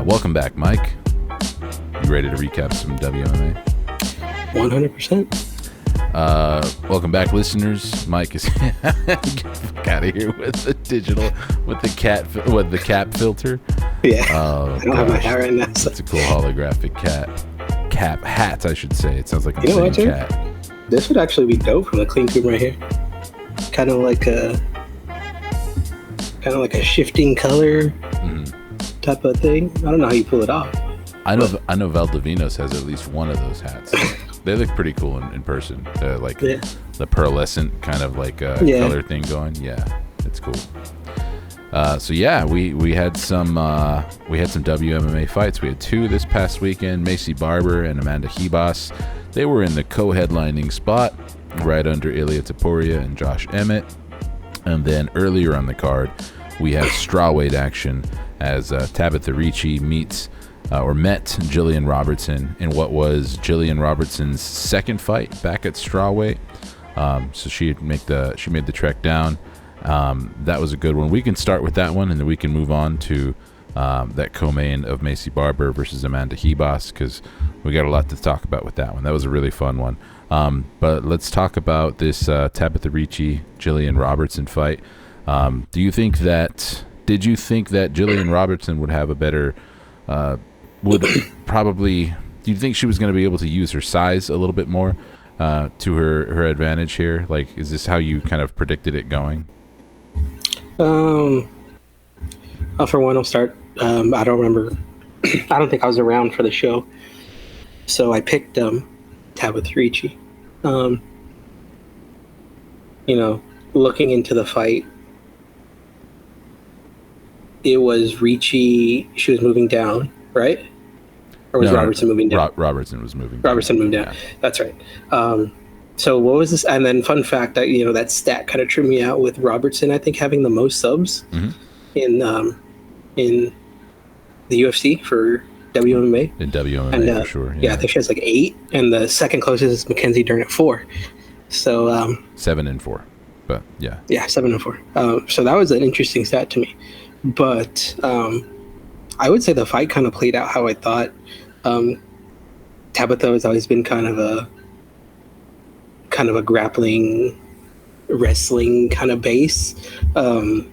Welcome back, Mike. You ready to recap some WMMA? 100%. Welcome back, listeners. Mike is get the fuck out of here with the cap filter. Yeah, I don't have my hat right now. So. That's a cool holographic hat, I should say. It sounds like I'm saying cat. This would actually be dope from the clean room right here. Kind of like a shifting color type of thing. I don't know how you pull it off. I know Valdivinos has at least one of those hats. They look pretty cool in person. Like the pearlescent kind of like color thing going. Yeah, it's cool. So yeah, we had some WMMA fights. We had two this past weekend. Maycee Barber and Amanda Ribas. They were in the co-headlining spot, right under Ilia Topuria and Josh Emmett. And then earlier on the card, we had strawweight action as Tabatha Ricci met Gillian Robertson in what was Gillian Robertson's second fight back at strawweight. So she made the trek down. That was a good one. We can start with that one, and then we can move on to that co-main of Maycee Barber versus Amanda Ribas, because we got a lot to talk about with that one. That was a really fun one. But let's talk about this Tabatha Ricci Gillian Robertson fight. Did you think that Gillian Robertson would have a better do you think she was going to be able to use her size a little bit more to her advantage here? Like, is this how you kind of predicted it going? For one, I'll start. I don't remember. I don't think I was around for the show, so I picked Tabatha Ricci. Looking into the fight, it was Ricci. She was moving down, right? Or was Robertson moving down? Robertson was moving down. Robertson moved down. Yeah. That's right. So what was this? And then fun fact, that stat kind of tripped me out with Robertson, I think, having the most subs in the UFC for WMMA. In WMMA, for sure. Yeah, I think she has like 8, and the second closest is Mackenzie Dern at 4. So 7 and 4, but yeah. Yeah, 7 and 4. So that was an interesting stat to me. But I would say the fight kind of played out how I thought. Tabatha has always been kind of a grappling, wrestling kind of base, and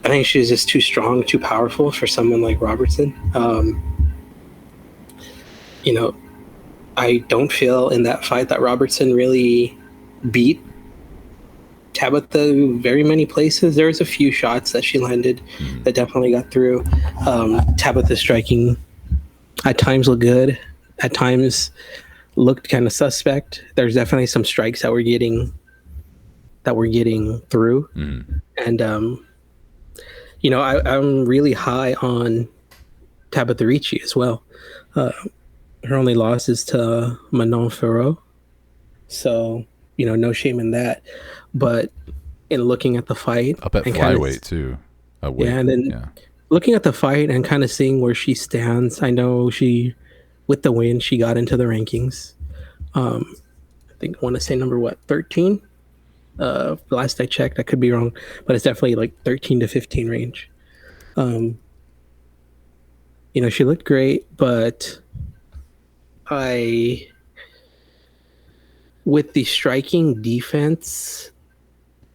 I think she's just too strong, too powerful for someone like Robertson. I don't feel in that fight that Robertson really beat Tabatha very many places. There was a few shots that she landed that definitely got through. Tabatha striking at times looked good, at times looked kind of suspect. There's definitely some strikes that we're getting through. And I'm really high on Tabatha Ricci as well. Her only loss is to Manon Ferro, so no shame in that. But in looking at the fight, up at flyweight too. Looking at the fight and kind of seeing where she stands, I know with the win, she got into the rankings. I want to say number 13. Last I checked, I could be wrong, but it's definitely like 13 to 15 range. She looked great, but with the striking defense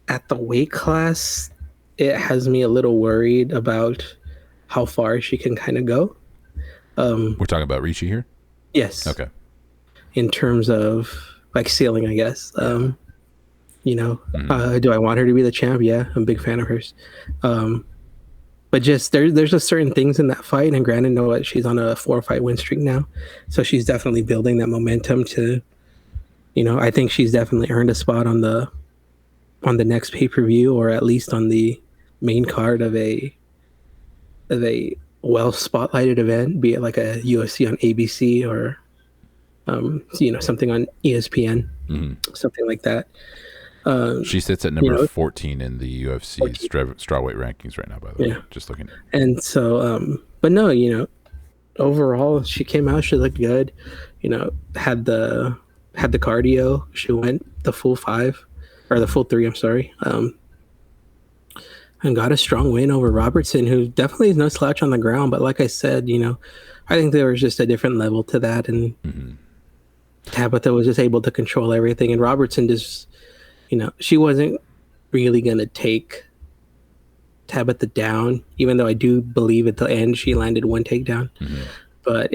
at the weight class, it has me a little worried about how far she can kind of go. We're talking about Ricci here? Yes. Okay. In terms of like ceiling, I guess. Do I want her to be the champ? Yeah, I'm a big fan of hers. But just there's just certain things in that fight, and granted, she's on a 4-fight win streak now, so she's definitely building that momentum to, I think she's definitely earned a spot on the next pay-per-view, or at least on the main card of a well spotlighted event, be it like a UFC on ABC or something on ESPN, something like that. She sits at number 14 in the UFC strawweight rankings right now, by the way. Just looking. And so, but no, overall, she came out. She looked good. Had the cardio. She went the full 5 or the full 3. I'm sorry. And got a strong win over Robertson, who definitely is no slouch on the ground. But like I said, I think there was just a different level to that, and Tabatha was just able to control everything, and Robertson just. She wasn't really going to take Tabatha down, even though I do believe at the end she landed one takedown. But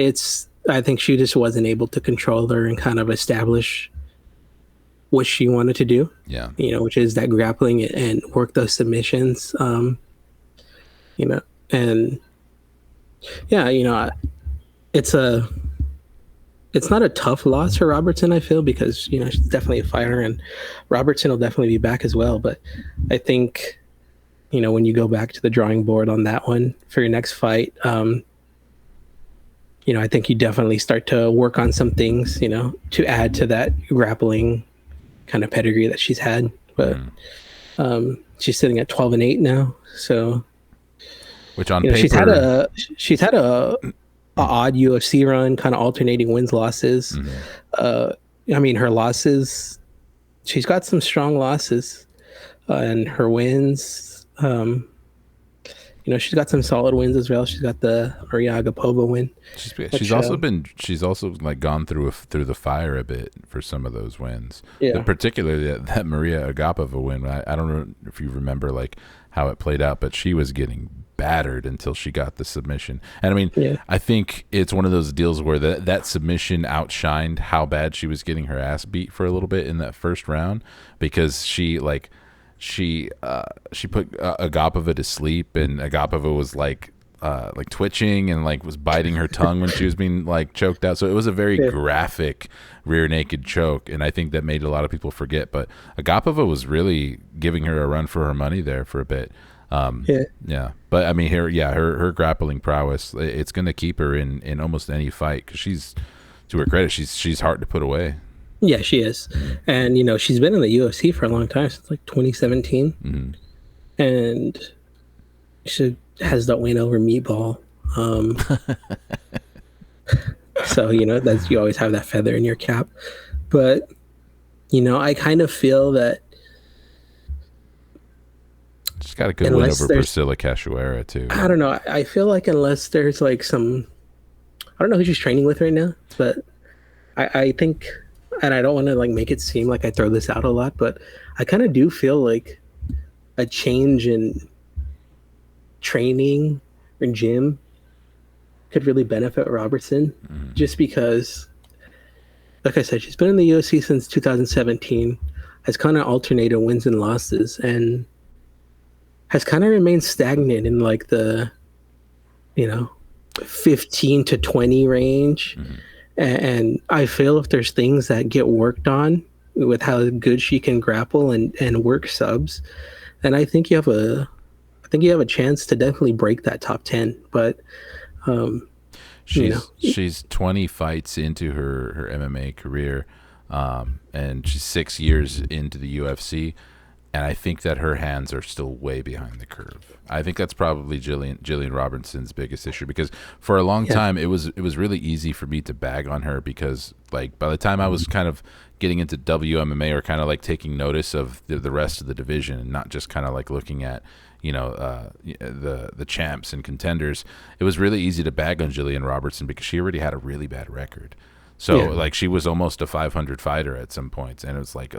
I think she just wasn't able to control her and kind of establish what she wanted to do. Yeah. Which is that grappling and work those submissions. And yeah, it's not a tough loss for Robertson, I feel, because, she's definitely a fighter, and Robertson will definitely be back as well. But I think, when you go back to the drawing board on that one for your next fight, I think you definitely start to work on some things, to add to that grappling kind of pedigree that she's had. But she's sitting at 12-8 now. So, which on paper, she's had a odd UFC run, kind of alternating wins, losses. Her losses, she's got some strong losses, and her wins, she's got some solid wins as well. She's got the Maria Agapova win. She's also like gone through the fire a bit for some of those wins. Yeah. Particularly that Maria Agapova win. I don't know if you remember like how it played out, but she was getting battered until she got the submission. And I think it's one of those deals where that submission outshined how bad she was getting her ass beat for a little bit in that first round, because she put Agapova to sleep, and Agapova was like twitching and like was biting her tongue when she was being like choked out. So it was a very graphic rear naked choke, and I think that made a lot of people forget. But Agapova was really giving her a run for her money there for a bit. But her grappling prowess, it's going to keep her in almost any fight, because she's, to her credit, she's hard to put away. Yeah, she is. And she's been in the UFC for a long time, since like 2017. And she has that win over Meatball. So that's, you always have that feather in your cap. But I kind of feel that she's got a good win over Priscilla Cachoeira too. I don't know. I feel like unless there's like some, I don't know who she's training with right now, but I think, and I don't want to like make it seem like I throw this out a lot, but I kind of do feel like a change in training or gym could really benefit Robertson, just because, like I said, she's been in the UFC since 2017, has kind of alternated wins and losses, and has kind of remained stagnant in like the 15 to 20 range. And I feel if there's things that get worked on with how good she can grapple and work subs, then I think you have a chance to definitely break that top 10. But she's 20 fights into her MMA career, and she's 6 years into the UFC. And I think that her hands are still way behind the curve. I think that's probably Gillian Robertson's biggest issue, because for a long time it was really easy for me to bag on her, because like by the time I was kind of getting into WMMA, or kind of like taking notice of the rest of the division, and not just kind of like looking at the champs and contenders, it was really easy to bag on Gillian Robertson because she already had a really bad record. So like she was almost a 500 fighter at some points, and it was like,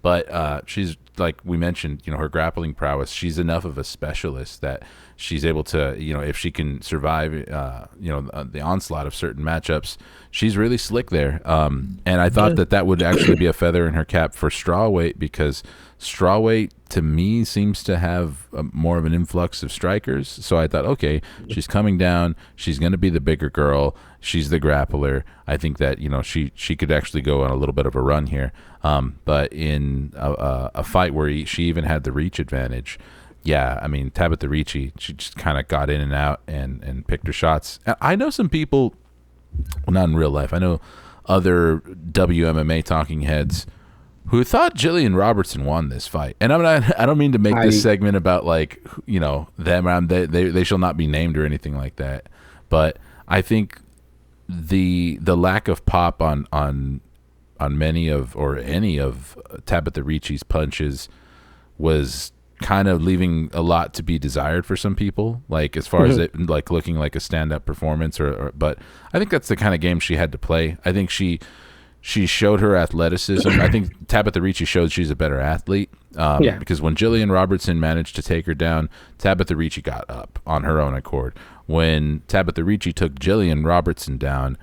but she's, like we mentioned, her grappling prowess, she's enough of a specialist that she's able to, if she can survive, the onslaught of certain matchups, she's really slick there. And I thought that would actually be a feather in her cap for strawweight, because strawweight to me seems to have more of an influx of strikers. So I thought, okay, she's coming down, she's going to be the bigger girl, she's the grappler. I think that she could actually go on a little bit of a run here. But in a fight where she even had the reach advantage, Tabatha Ricci, she just kind of got in and out and picked her shots. I know some people, well, not in real life, I know other WMMA talking heads who thought Gillian Robertson won this fight. And I don't mean to make this segment about like, you know, them. They shall not be named or anything like that. But I think the lack of pop on many of or any of Tabatha Ricci's punches was kind of leaving a lot to be desired for some people, like as far as it like looking like a stand-up performance but I think that's the kind of game she had to play. I think she showed her athleticism. I think Tabatha Ricci showed she's a better athlete, because when Gillian Robertson managed to take her down, Tabatha Ricci got up on her own accord. When Tabatha Ricci took Gillian Robertson down,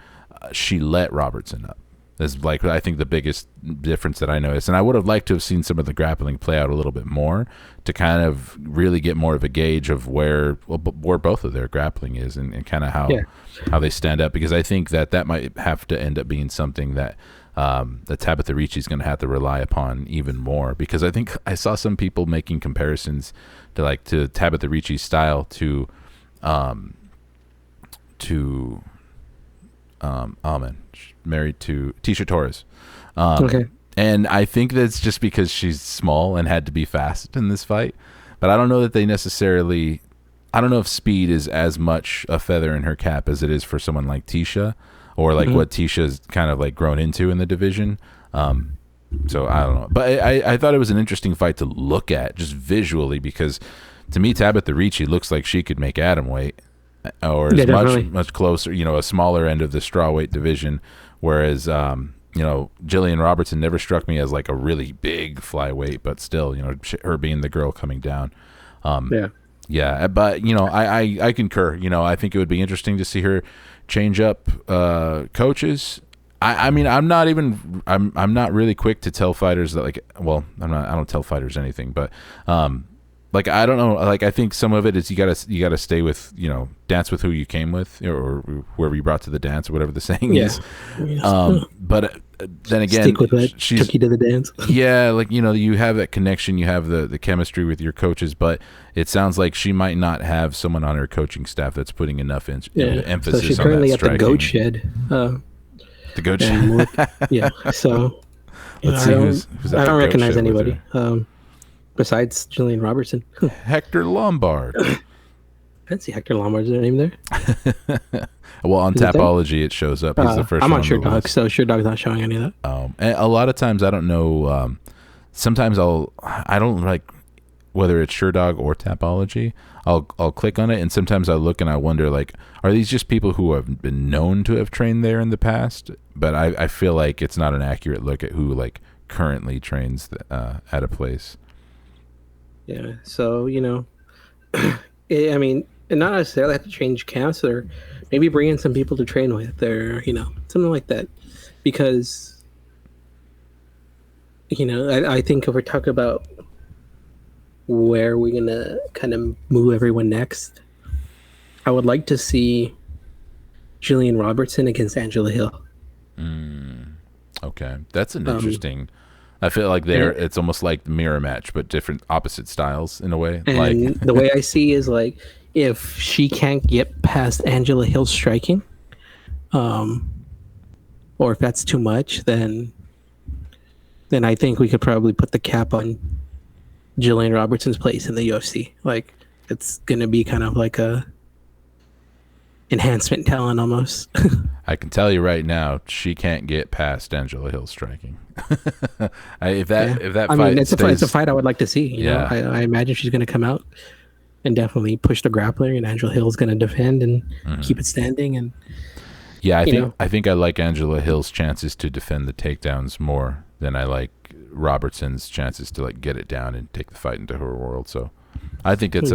she let Robertson up. That's like, I think, the biggest difference that I noticed. And I would have liked to have seen some of the grappling play out a little bit more to kind of really get more of a gauge of where both of their grappling is and kind of how they stand up, because I think that might have to end up being something that Tabatha Ricci is going to have to rely upon even more, because I think I saw some people making comparisons to Tabatha Ricci's style to married to Tisha Torres. And I think that's just because she's small and had to be fast in this fight. But I don't know that they necessarily, I don't know if speed is as much a feather in her cap as it is for someone like Tisha, or like what Tisha's kind of like grown into in the division. So I don't know. But I thought it was an interesting fight to look at just visually, because to me, Tabatha Ricci looks like she could make atom weight, or is much closer, you know, a smaller end of the strawweight division, whereas you know, Gillian Robertson never struck me as like a really big flyweight, but still, you know, her being the girl coming down. But you know, I concur. You know, I think it would be interesting to see her change up coaches. I mean, I'm not really quick to tell fighters that, like, well, I don't tell fighters anything, but like, I don't know, like, I think some of it is you gotta stay with, you know, dance with who you came with, or whoever you brought to the dance, or whatever the saying is. But then again, stick with that, took you to the dance. Yeah, like, you know, you have that connection, you have the chemistry with your coaches, but it sounds like she might not have someone on her coaching staff that's putting enough emphasis. So she's on currently that at striking. the goat shed. The goat shed. So let's see who's I don't recognize anybody besides Gillian Robertson. Hector Lombard. I didn't see Hector Lombard's name there. Well, on Tapology it shows up. He's the first. I'm on SureDog, so SureDog's not showing any of that. And a lot of times I don't know. Sometimes I don't like whether it's SureDog or Tapology. I'll click on it, and sometimes I look and I wonder, like, are these just people who have been known to have trained there in the past? But I feel like it's not an accurate look at who like currently trains at a place. Yeah. So, you know, I mean, and not necessarily have to change camps, or maybe bring in some people to train with, or, you know, something like that. Because, you know, I think if we're talking about where we're going to kind of move everyone next, I would like to see Gillian Robertson against Angela Hill. Okay. That's an interesting... I feel like it's almost like the mirror match, but different opposite styles in a way. And like the way I see is, like, if she can't get past Angela Hill's striking, or if that's too much, then I think we could probably put the cap on Gillian Robertson's place in the UFC. Like, it's gonna be kind of like a enhancement talent almost. I can tell you right now, she can't get past Angela Hill's striking. If that I fight mean, it's a fight I would like to see. You know, I imagine she's going to come out and definitely push the grappler, and Angela Hill's going to defend and keep it standing. And I think I like Angela Hill's chances to defend the takedowns more than I like Robertson's chances to like get it down and take the fight into her world. So I think it's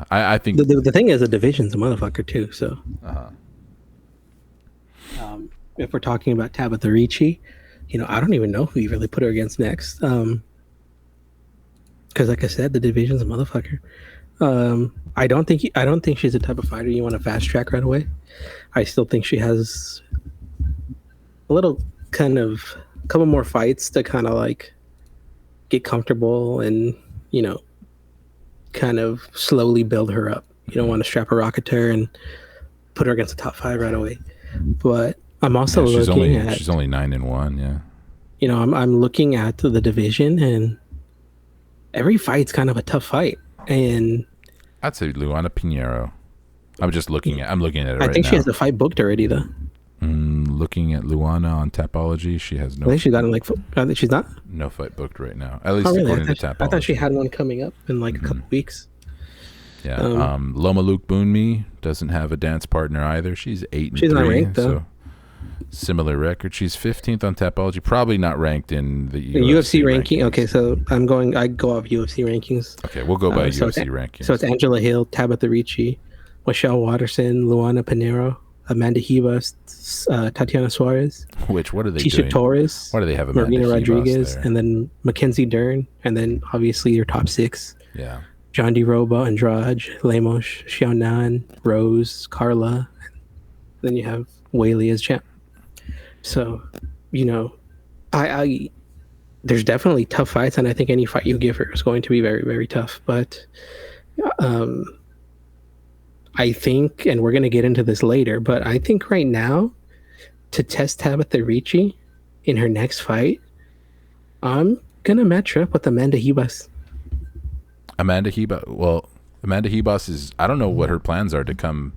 I think the thing is, the division's a motherfucker too. So if we're talking about Tabatha Ricci, you know, I don't even know who you really put her against next. Because, like I said, the division's a motherfucker. I don't think she's the type of fighter you want to fast track right away. I still think she has a little couple more fights to kind of like get comfortable and, you know, kind of slowly build her up. You don't want to strap a rocket to her and put her against the top 5 right away. But I'm also she's looking at... She's only 9-1, yeah. I'm looking at the division, and every fight's kind of a tough fight. And I'd say Luana Pinheiro. I'm looking at it right now. I think she has a fight booked already, though. Looking at Luana on Tapology, she has no. I think she's got I think she's not. No fight booked right now. At least according to Tapology. I thought she had one coming up in like a couple weeks. Yeah. Loma Luke Boonmi doesn't have a dance partner either. She's 8-3. She's not ranked, though. So similar record. She's 15th on Tapology. Probably not ranked in the UFC ranking. Rankings. Okay, so I go off UFC rankings. Okay, we'll go by UFC rankings. So it's Angela Hill, Tabatha Ricci, Michelle Watterson, Luana Pinheiro, Amanda Ribas, Tatiana Suarez. What are they Tisha doing? Torres. Why do they have Amanda Marina Rodriguez, and then Mackenzie Dern, and then obviously your top 6. Yeah. John D. Roba, Andrade, Lemos, Xiaonan, Rose, Carla. Then you have Whaley as champ. So, I there's definitely tough fights, and I think any fight you give her is going to be very, very tough. But I think, and we're going to get into this later, but I think right now, to test Tabatha Ricci in her next fight, I'm going to match her up with Amanda Ribas. Amanda Ribas is, I don't know what her plans are to come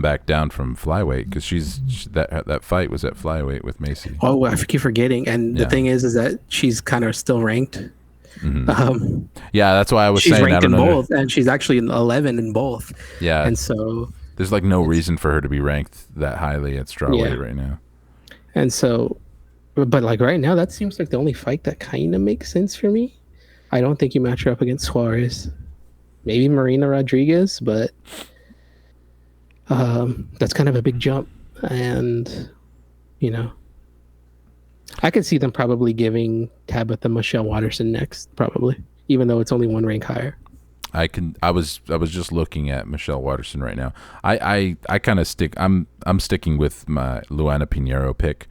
back down from flyweight, because that fight was at flyweight with Maycee. Oh, I keep forgetting. And the thing is that she's kind of still ranked. Mm-hmm. Yeah, that's why I was saying she's ranked in both, and she's actually 11 in both. Yeah, and so there's like no reason for her to be ranked that highly at strawweight right now. And so, but like right now, that seems like the only fight that kind of makes sense for me. I don't think you match her up against Suarez. Maybe Marina Rodriguez, but that's kind of a big jump. And, I could see them probably giving Tabatha Michelle Watterson next, probably, even though it's only one rank higher. I was just looking at Michelle Watterson right now. I kind of I'm sticking with my Luana Pinheiro pick.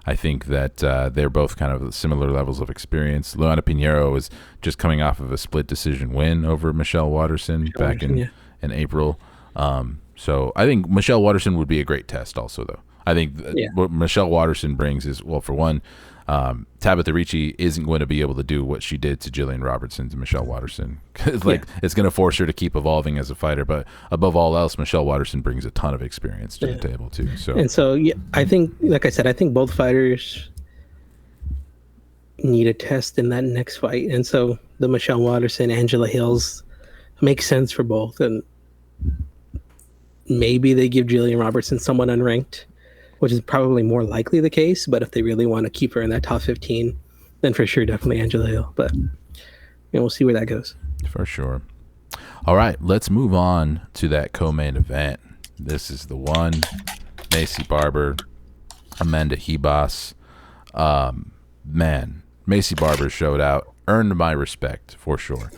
I think that they're both kind of similar levels of experience. Luana Pinheiro is just coming off of a split decision win over Michelle Watterson back in April. So I think Michelle Watterson would be a great test also, though. I think what Michelle Watterson brings is, well, for one, Tabatha Ricci isn't going to be able to do what she did to Gillian Robertson to Michelle Watterson. It's going to force her to keep evolving as a fighter. But above all else, Michelle Watterson brings a ton of experience to the table too. So I think, like I said, I think both fighters need a test in that next fight. And so the Michelle Watterson, Angela Hills makes sense for both. And maybe they give Gillian Robertson someone unranked, which is probably more likely the case. But if they really want to keep her in that top 15, then for sure, definitely Angela Hill. But we'll see where that goes. For sure. All right, let's move on to that co-main event. This is the one. Maycee Barber, Amanda Ribas. Man, Maycee Barber showed out, earned my respect for sure.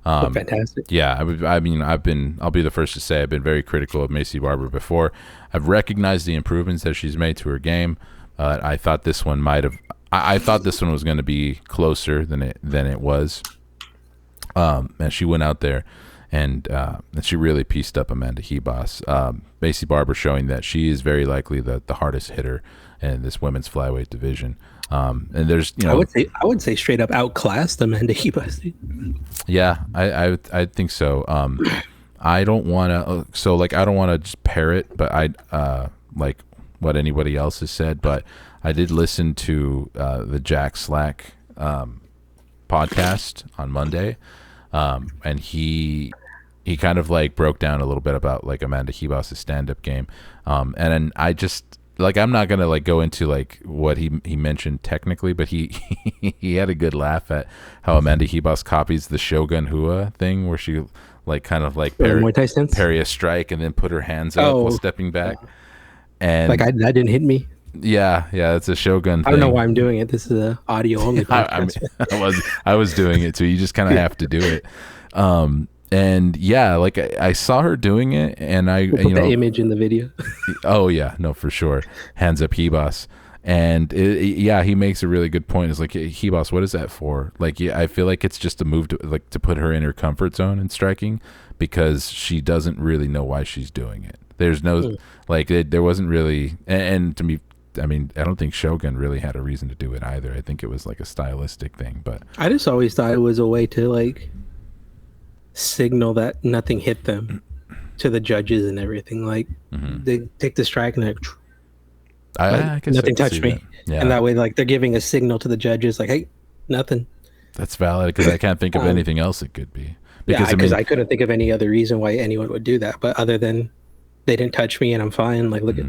Fantastic. Yeah, I'll be the first to say I've been very critical of Maycee Barber before. I've recognized the improvements that she's made to her game. I thought this one I thought this one was going to be closer than it was. And she went out there and she really pieced up Amanda Ribas. Maycee Barber showing that she is very likely the hardest hitter in this women's flyweight division. And there's, I would say straight up outclassed Amanda Ribas. Yeah, I think so. I don't want to. I don't want to just parrot, but I like what anybody else has said. But I did listen to the Jack Slack podcast on Monday, and he kind of like broke down a little bit about like Amanda Ribas' stand-up game, and then I just. Like, I'm not gonna like go into like what he mentioned technically, but he he had a good laugh at how Amanda Ribas copies the Shogun Hua thing, where she like kind of like parry a strike and then put her hands up while stepping back. And like that didn't hit me. Yeah, it's a Shogun thing. I don't know why I'm doing it. This is a audio only podcast. I was doing it too. You just kind of have to do it. And yeah, like I saw her doing it, and we'll put the image in the video. Oh yeah, no, for sure. Hands up, Ribas. And he makes a really good point. It's like, Ribas, what is that for? Like, I feel like it's just a move to put her in her comfort zone in striking, because she doesn't really know why she's doing it. There's no there wasn't really, and to be I mean, I don't think Shogun really had a reason to do it either. I think it was like a stylistic thing. But I just always thought it was a way to like signal that nothing hit them to the judges and everything. Like they take the strike and I guess nothing touched me. Yeah. And that way, like they're giving a signal to the judges, like, hey, nothing. That's valid because I can't think of anything else it could be. Because I couldn't think of any other reason why anyone would do that. But other than they didn't touch me and I'm fine. Like, look at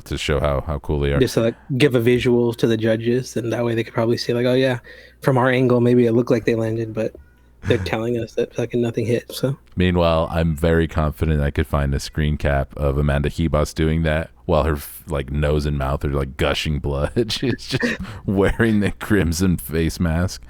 to show how cool they are. Just to like give a visual to the judges, and that way they could probably see like, oh yeah, from our angle, maybe it looked like they landed, but they're telling us that fucking nothing hit. So meanwhile, I'm very confident I could find a screen cap of Amanda Ribas doing that while her like nose and mouth are like gushing blood. She's just wearing the crimson face mask.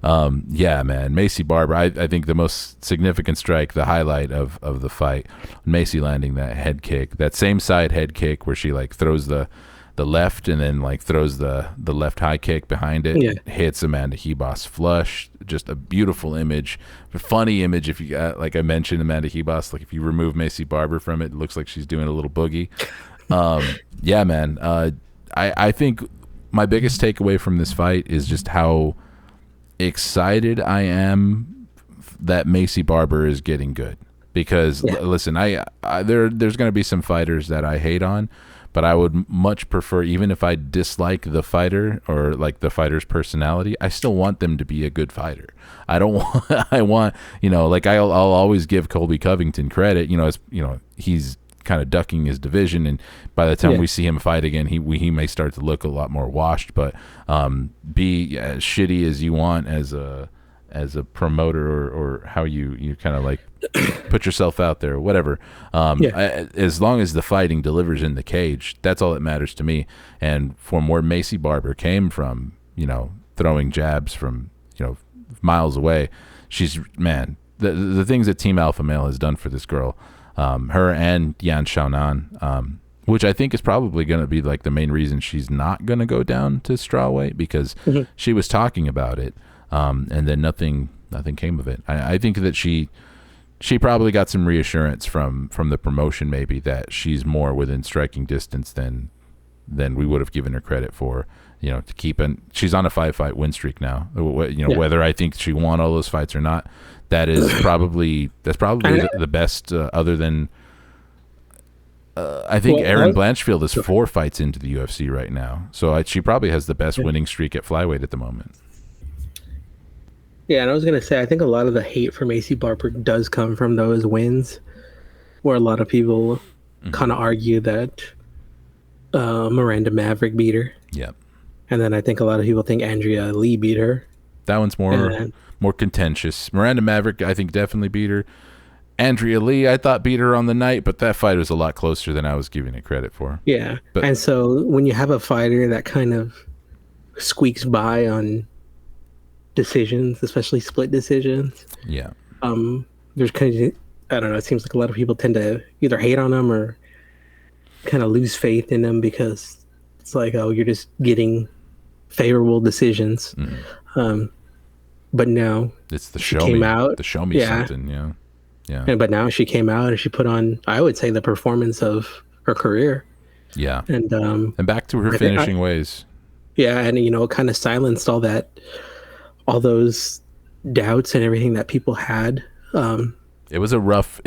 Yeah, man, Maycee Barber. I think the most significant strike, the highlight of the fight, Maycee landing that head kick, that same side head kick where she like throws the left and then like throws the left high kick behind it, hits Amanda Ribas flush. Just a beautiful image, a funny image. If you got, like I mentioned, Amanda Ribas, like if you remove Maycee Barber from it, it looks like she's doing a little boogie. Yeah, man. I think my biggest takeaway from this fight is just how excited I am that Maycee Barber is getting good. Because listen, there's going to be some fighters that I hate on, but I would much prefer, even if I dislike the fighter or like the fighter's personality, I still want them to be a good fighter. I don't want, I want, you know, like I'll always give Colby Covington credit, you know, as you know, he's kind of ducking his division, and by the time we see him fight again, he may start to look a lot more washed. But be as shitty as you want as a promoter or how you kind of like put yourself out there or whatever, as long as the fighting delivers in the cage, that's all that matters to me. And from where Maycee Barber came from, you know, throwing jabs from, you know, miles away, she's, man, the things that Team Alpha Male has done for this girl, her and Yan Xiaonan, which I think is probably going to be like the main reason she's not going to go down to strawweight, because she was talking about it, and then nothing came of it. I think that she probably got some reassurance from the promotion, maybe, that she's more within striking distance than we would have given her credit for. You know, to keep she's on a 5-fight win streak now. You know, whether I think she won all those fights or not, that's probably the best, other than I think Erin Blanchfield is 4 fights into the UFC right now, so she probably has the best winning streak at flyweight at the moment. Yeah, and I was gonna say, I think a lot of the hate for Maycee Barber does come from those wins, where a lot of people kind of argue that Miranda Maverick beat her. Yep. And then I think a lot of people think Andrea Lee beat her. That one's more contentious. Miranda Maverick, I think, definitely beat her. Andrea Lee, I thought, beat her on the night, but that fight was a lot closer than I was giving it credit for. Yeah. And so when you have a fighter that kind of squeaks by on decisions, especially split decisions, there's kind of, I don't know, it seems like a lot of people tend to either hate on them or kind of lose faith in them, because it's like, oh, you're just getting favorable decisions. But now it's the show me something. But now she came out and she put on, I would say, the performance of her career. Yeah. And back to her finishing ways. Yeah, and you know, it kind of silenced all those doubts and everything that people had. It was a rough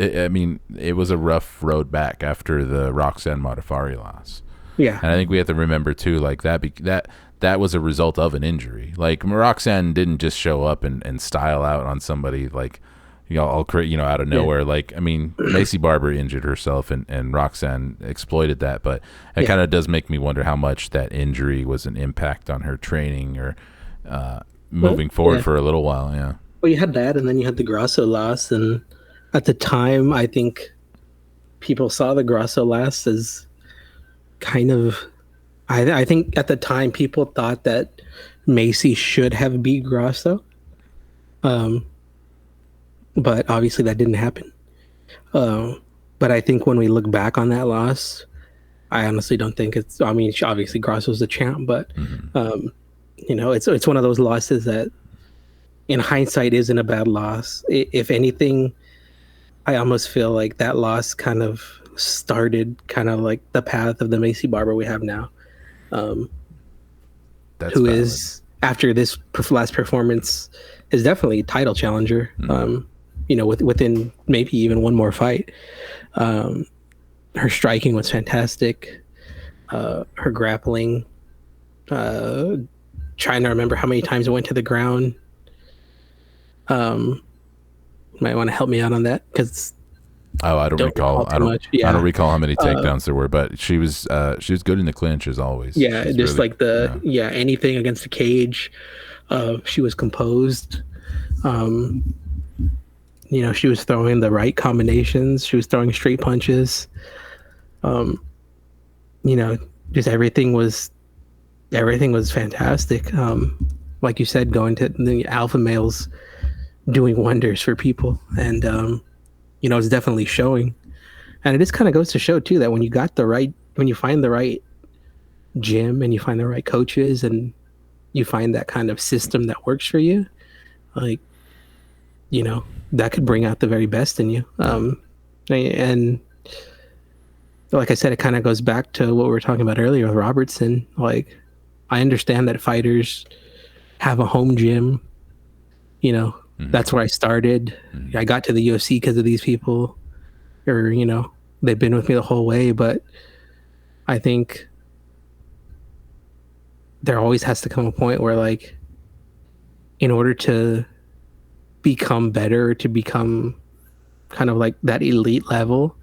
road back after the Roxanne Modafferi loss. Yeah. And I think we have to remember too, like that was a result of an injury. Like Roxanne didn't just show up and style out on somebody, like, you know, out of nowhere. Yeah. Like, I mean, Maycee Barber injured herself and Roxanne exploited that, but it kind of does make me wonder how much that injury was an impact on her training or moving forward for a little while. Yeah. Well, you had that, and then you had the Grasso loss, and at the time, I think people saw the Grasso loss as kind of, I think at the time people thought that Maycee should have beat Grasso, but obviously that didn't happen. But I think when we look back on that loss, I honestly don't think it's, I mean, obviously Grasso's the champ, but you know, it's one of those losses that in hindsight isn't a bad loss. If anything, I almost feel like that loss kind of started kind of like the path of the Maycee Barber we have now. That's who valid. is, after this last performance, is definitely a title challenger. Within maybe even one more fight. Her striking was fantastic. Her grappling, trying to remember how many times it went to the ground. Might want to help me out on that, because I don't recall. I don't recall how many takedowns there were, but she was good in the clinch as always. Yeah, She's just really, like anything against the cage. She was composed. She was throwing the right combinations. She was throwing straight punches. Just everything was fantastic. Like you said, going to the alpha males doing wonders for people, and it's definitely showing. And it just kind of goes to show too that when you find the right gym and you find the right coaches and you find that kind of system that works for you, like, that could bring out the very best in you. And like I said, it kind of goes back to what we were talking about earlier with Robertson. Like, I understand that fighters have a home gym. That's where I started. I got to the UFC because of these people, or, they've been with me the whole way. But I think there always has to come a point where, like, in order to become better, to become kind of like that elite level,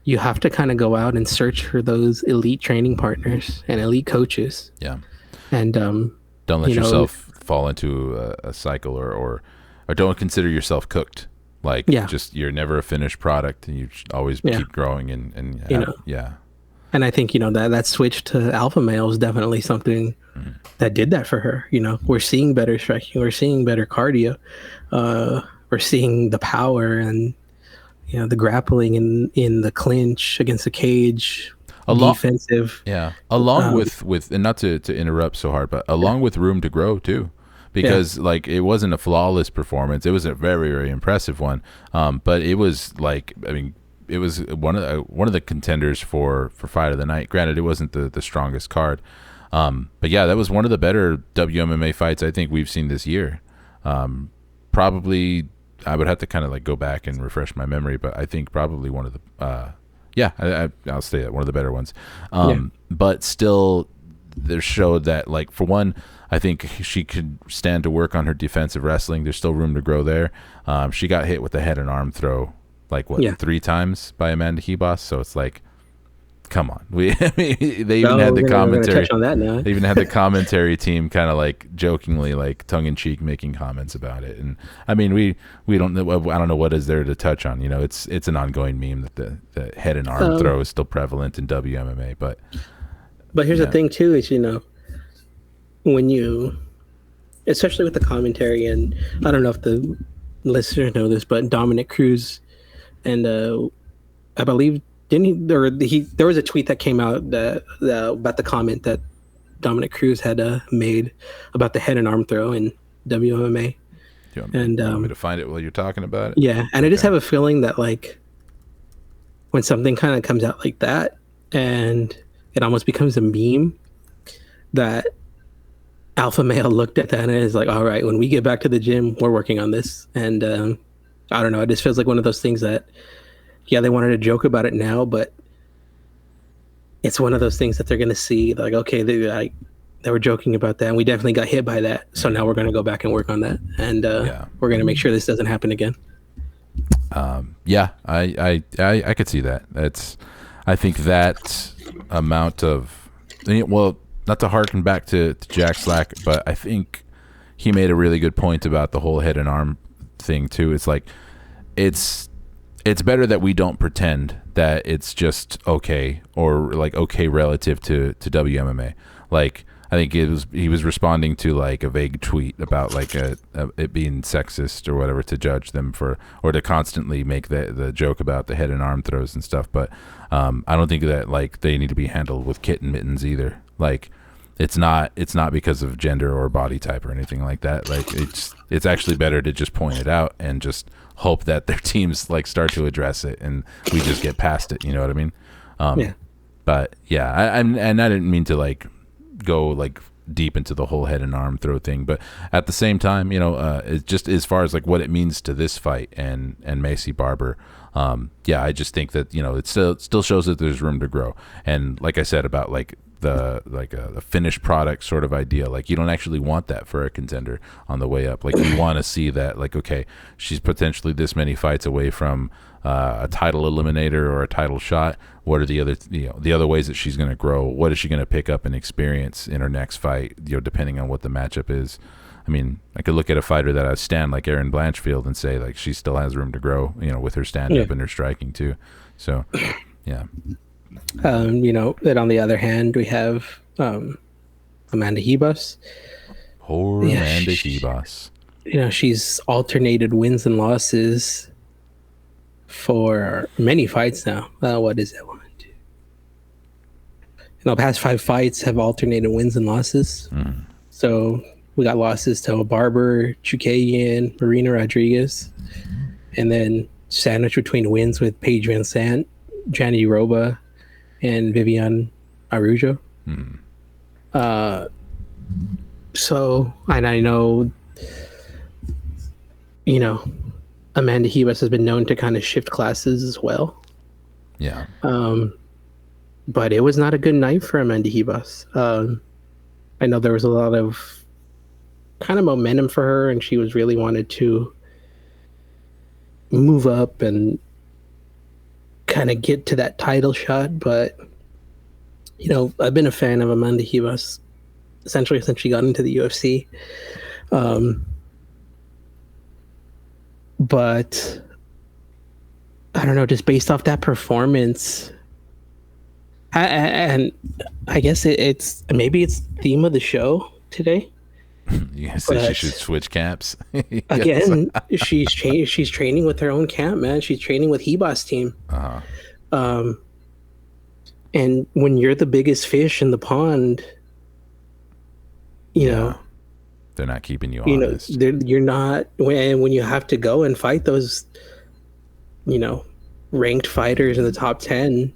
you have to kind of go out and search for those elite training partners and elite coaches. Yeah. And don't let yourself fall into a cycle, or don't consider yourself cooked. Like, just, you're never a finished product, and you always keep growing and yeah. And I think, that switch to alpha male is definitely something that did that for her. We're seeing better striking, we're seeing better cardio, we're seeing the power and, the grappling in the clinch against the cage, defensive. Yeah. Along with, and not to interrupt so hard, but along with room to grow too. Because like, it wasn't a flawless performance. It was a very, very impressive one. But it was like, it was one of the contenders for fight of the night. Granted, it wasn't the strongest card. But yeah, that was one of the better WMMA fights I think we've seen this year. Probably, I would have to kind of like go back and refresh my memory, but I think probably one of the, I'll say that, one of the better ones. But still, there showed that, like, for one, I think she could stand to work on her defensive wrestling. There's still room to grow there. She got hit with a head and arm throw, like, 3 times by Amanda Ribas. So it's like, come on. They even had the commentary. Touch on that now. They even had the commentary team kind of like jokingly, like, tongue in cheek, making comments about it. And I mean, we don't know. I don't know what is there to touch on. It's an ongoing meme that the head and arm throw is still prevalent in WMMA. But here's the thing too, is, when you, especially with the commentary, and I don't know if the listeners know this, but Dominic Cruz, and I believe, there was a tweet that came out about the comment that Dominic Cruz had made about the head and arm throw in WMMA. Do you want me to find it while you're talking about it? Yeah, and I just have a feeling that, like, when something kind of comes out like that, and it almost becomes a meme, that alpha male looked at that and is like, all right, when we get back to the gym, we're working on this. And I don't know, it just feels like one of those things that, they wanted to joke about it now, but it's one of those things that they're going to see, like, okay, they were joking about that, and we definitely got hit by that, so now we're going to go back and work on that, and we're going to make sure this doesn't happen again. I could see that. I think that amount of, well, not to harken back to Jack Slack, but I think he made a really good point about the whole head and arm thing too. It's like, it's better that we don't pretend that it's just okay, or like okay relative to WMMA. Like, I think he was responding to like a vague tweet about like it being sexist or whatever to judge them for, or to constantly make the joke about the head and arm throws and stuff. But I don't think that like they need to be handled with kitten mittens either. Like, it's not because of gender or body type or anything like that. Like, it's actually better to just point it out and just hope that their teams like start to address it and we just get past it. You know what I mean? Yeah. But yeah, I didn't mean to like go like deep into the whole head and arm throw thing, but at the same time, you know, it's just as far as like what it means to this fight and Maycee Barber. Yeah, I just think that, you know, it still shows that there's room to grow. And like I said about like the finished product sort of idea, like you don't actually want that for a contender on the way up. Like you want to see that, like, okay, she's potentially this many fights away from a title eliminator or a title shot. What are the other ways that she's going to grow? What is she going to pick up and experience in her next fight, you know, depending on what the matchup is? I mean, I could look at a fighter that I stand like Erin Blanchfield and say like she still has room to grow, you know, with her stand up and her striking too. So, yeah. You know, and on the other hand, we have Amanda Ribas. Amanda Ribas. You know, she's alternated wins and losses for many fights now. What is that one? You know, past 5 fights have alternated wins and losses. So we got losses to Barber, Chookagian, Marina Rodriguez, and then sandwich between wins with Paige Van Sant, Jani Roba, and Vivian Araujo. So, and I know, you know, Amanda Ribas has been known to kind of shift classes as well. Yeah. But it was not a good night for Amanda Ribas. I know there was a lot of kind of momentum for her, and she was really wanted to move up and kind of get to that title shot. But, you know, I've been a fan of Amanda Ribas essentially since she got into the UFC. But I don't know, just based off that performance, and I guess it's maybe it's the theme of the show today. You said she should switch camps. Again, she's training with her own camp, man. She's training with Ribas team. And when you're the biggest fish in the pond, you know, they're not keeping you honest. You're not when you have to go and fight those, you know, ranked fighters in the top 10.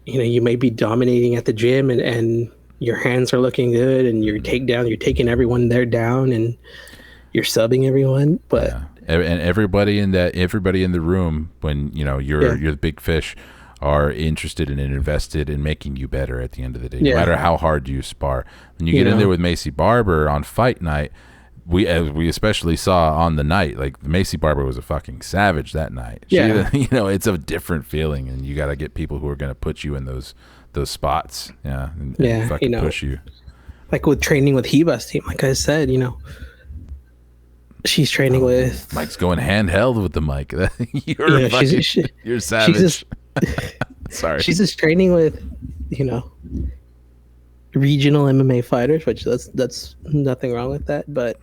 You know, you may be dominating at the gym and your hands are looking good and you're taking everyone there down and you're subbing everyone. But and everybody in the room, when you know you're the big fish, are interested and invested in making you better at the end of the day, no matter how hard you spar. When you get in there with Maycee Barber on fight night, we especially saw on the night, like Maycee Barber was a fucking savage that night. You know, it's a different feeling, and you got to get people who are going to put you in those spots, and fucking, you know, push you. Like with training with Ribas team, like I said, you know, she's training with Mike's going handheld with the mic. You're savage. Sorry, she's just training with, you know, regional MMA fighters, which that's nothing wrong with that. But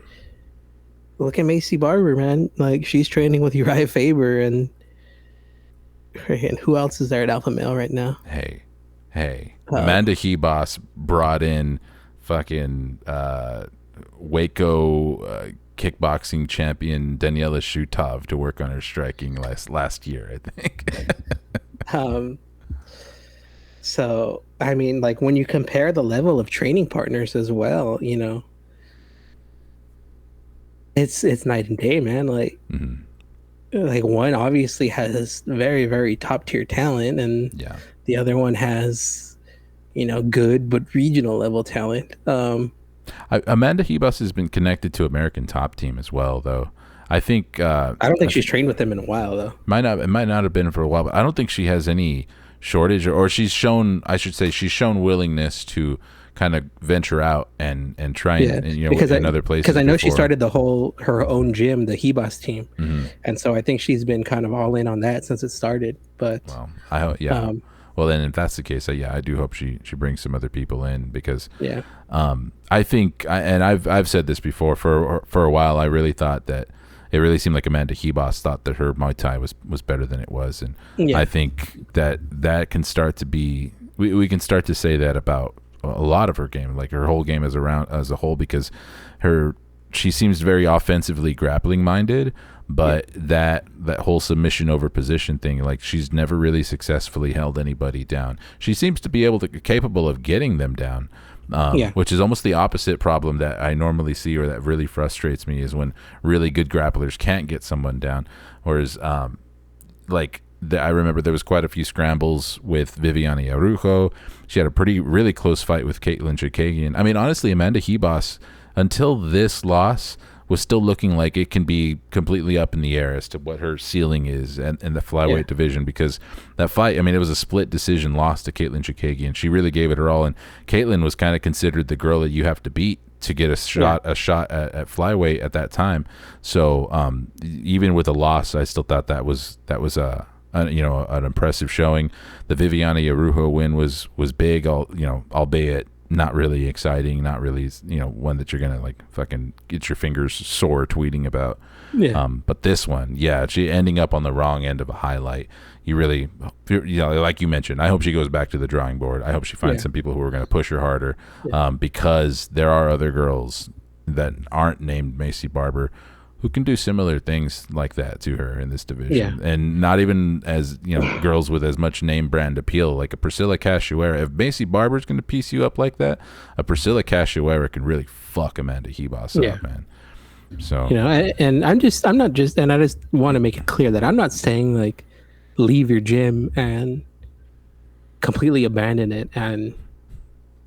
look at Maycee Barber, man. Like, she's training with Uriah Faber, and who else is there at Alpha Male right now? Hey, Amanda Ribas brought in fucking Waco kickboxing champion Daniela Shutov to work on her striking last year, I think. So, I mean, like, when you compare the level of training partners as well, you know, it's night and day, man. Like, like one obviously has very, very top tier talent, and the other one has, you know, good but regional level talent. Amanda Ribas has been connected to American Top Team as well, though. I think I don't think she's trained with them in a while, though. It might not have been for a while, but I don't think she has any shortage, or she's shown willingness to kind of venture out and try and you know, in other places. Because I know she started her own gym, the Ribas team, and so I think she's been kind of all in on that since it started. But well, then if that's the case, I do hope she brings some other people in, because I think, and I've said this before, for a while I really thought that it really seemed like Amanda Ribas thought that her Muay Thai was better than it was, and I think that can start to be, we can start to say that about a lot of her game, like her whole game as a whole, because she seems very offensively grappling minded, But that whole submission over position thing, like she's never really successfully held anybody down. She seems to be capable of getting them down, which is almost the opposite problem that I normally see, or that really frustrates me, is when really good grapplers can't get someone down. Whereas, I remember there was quite a few scrambles with Viviane Araujo. She had a really close fight with Katlyn Chookagian. I mean, honestly, Amanda Ribas, until this loss, was still looking like it can be completely up in the air as to what her ceiling is in the flyweight division, because that fight, I mean, it was a split decision loss to Katlyn Chookagian. She really gave it her all, and Katlyn was kind of considered the girl that you have to beat to get a shot at flyweight at that time. So even with a loss, I still thought that was an impressive showing. The Viviane Araujo win was big, albeit not really exciting, not really, one that you're gonna like fucking get your fingers sore tweeting about. But this one, she ending up on the wrong end of a highlight. You really, like you mentioned, I hope she goes back to the drawing board. I hope she finds some people who are going to push her harder, because there are other girls that aren't named Maycee Barber who can do similar things like that to her in this division, and not even as girls with as much name brand appeal, like a Priscilla Cachoeira. If Maycee Barber's going to piece you up like that, a Priscilla Cachoeira can really fuck Amanda Ribas up, man. So and I just want to make it clear that I'm not saying like leave your gym and completely abandon it and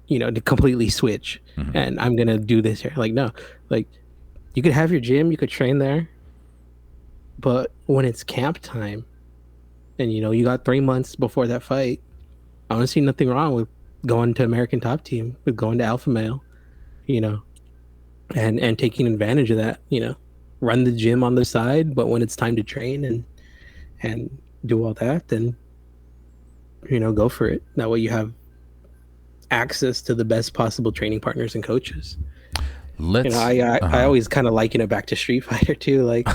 to completely switch and I'm gonna do this here. Like, no, like, you could have your gym, you could train there, but when it's camp time and you got 3 months before that fight, I don't see nothing wrong with going to American Top Team, with going to Alpha Male, and taking advantage of that. Run the gym on the side, but when it's time to train and do all that, then go for it. That way you have access to the best possible training partners and coaches. I always kind of liken it back to Street Fighter too. Like,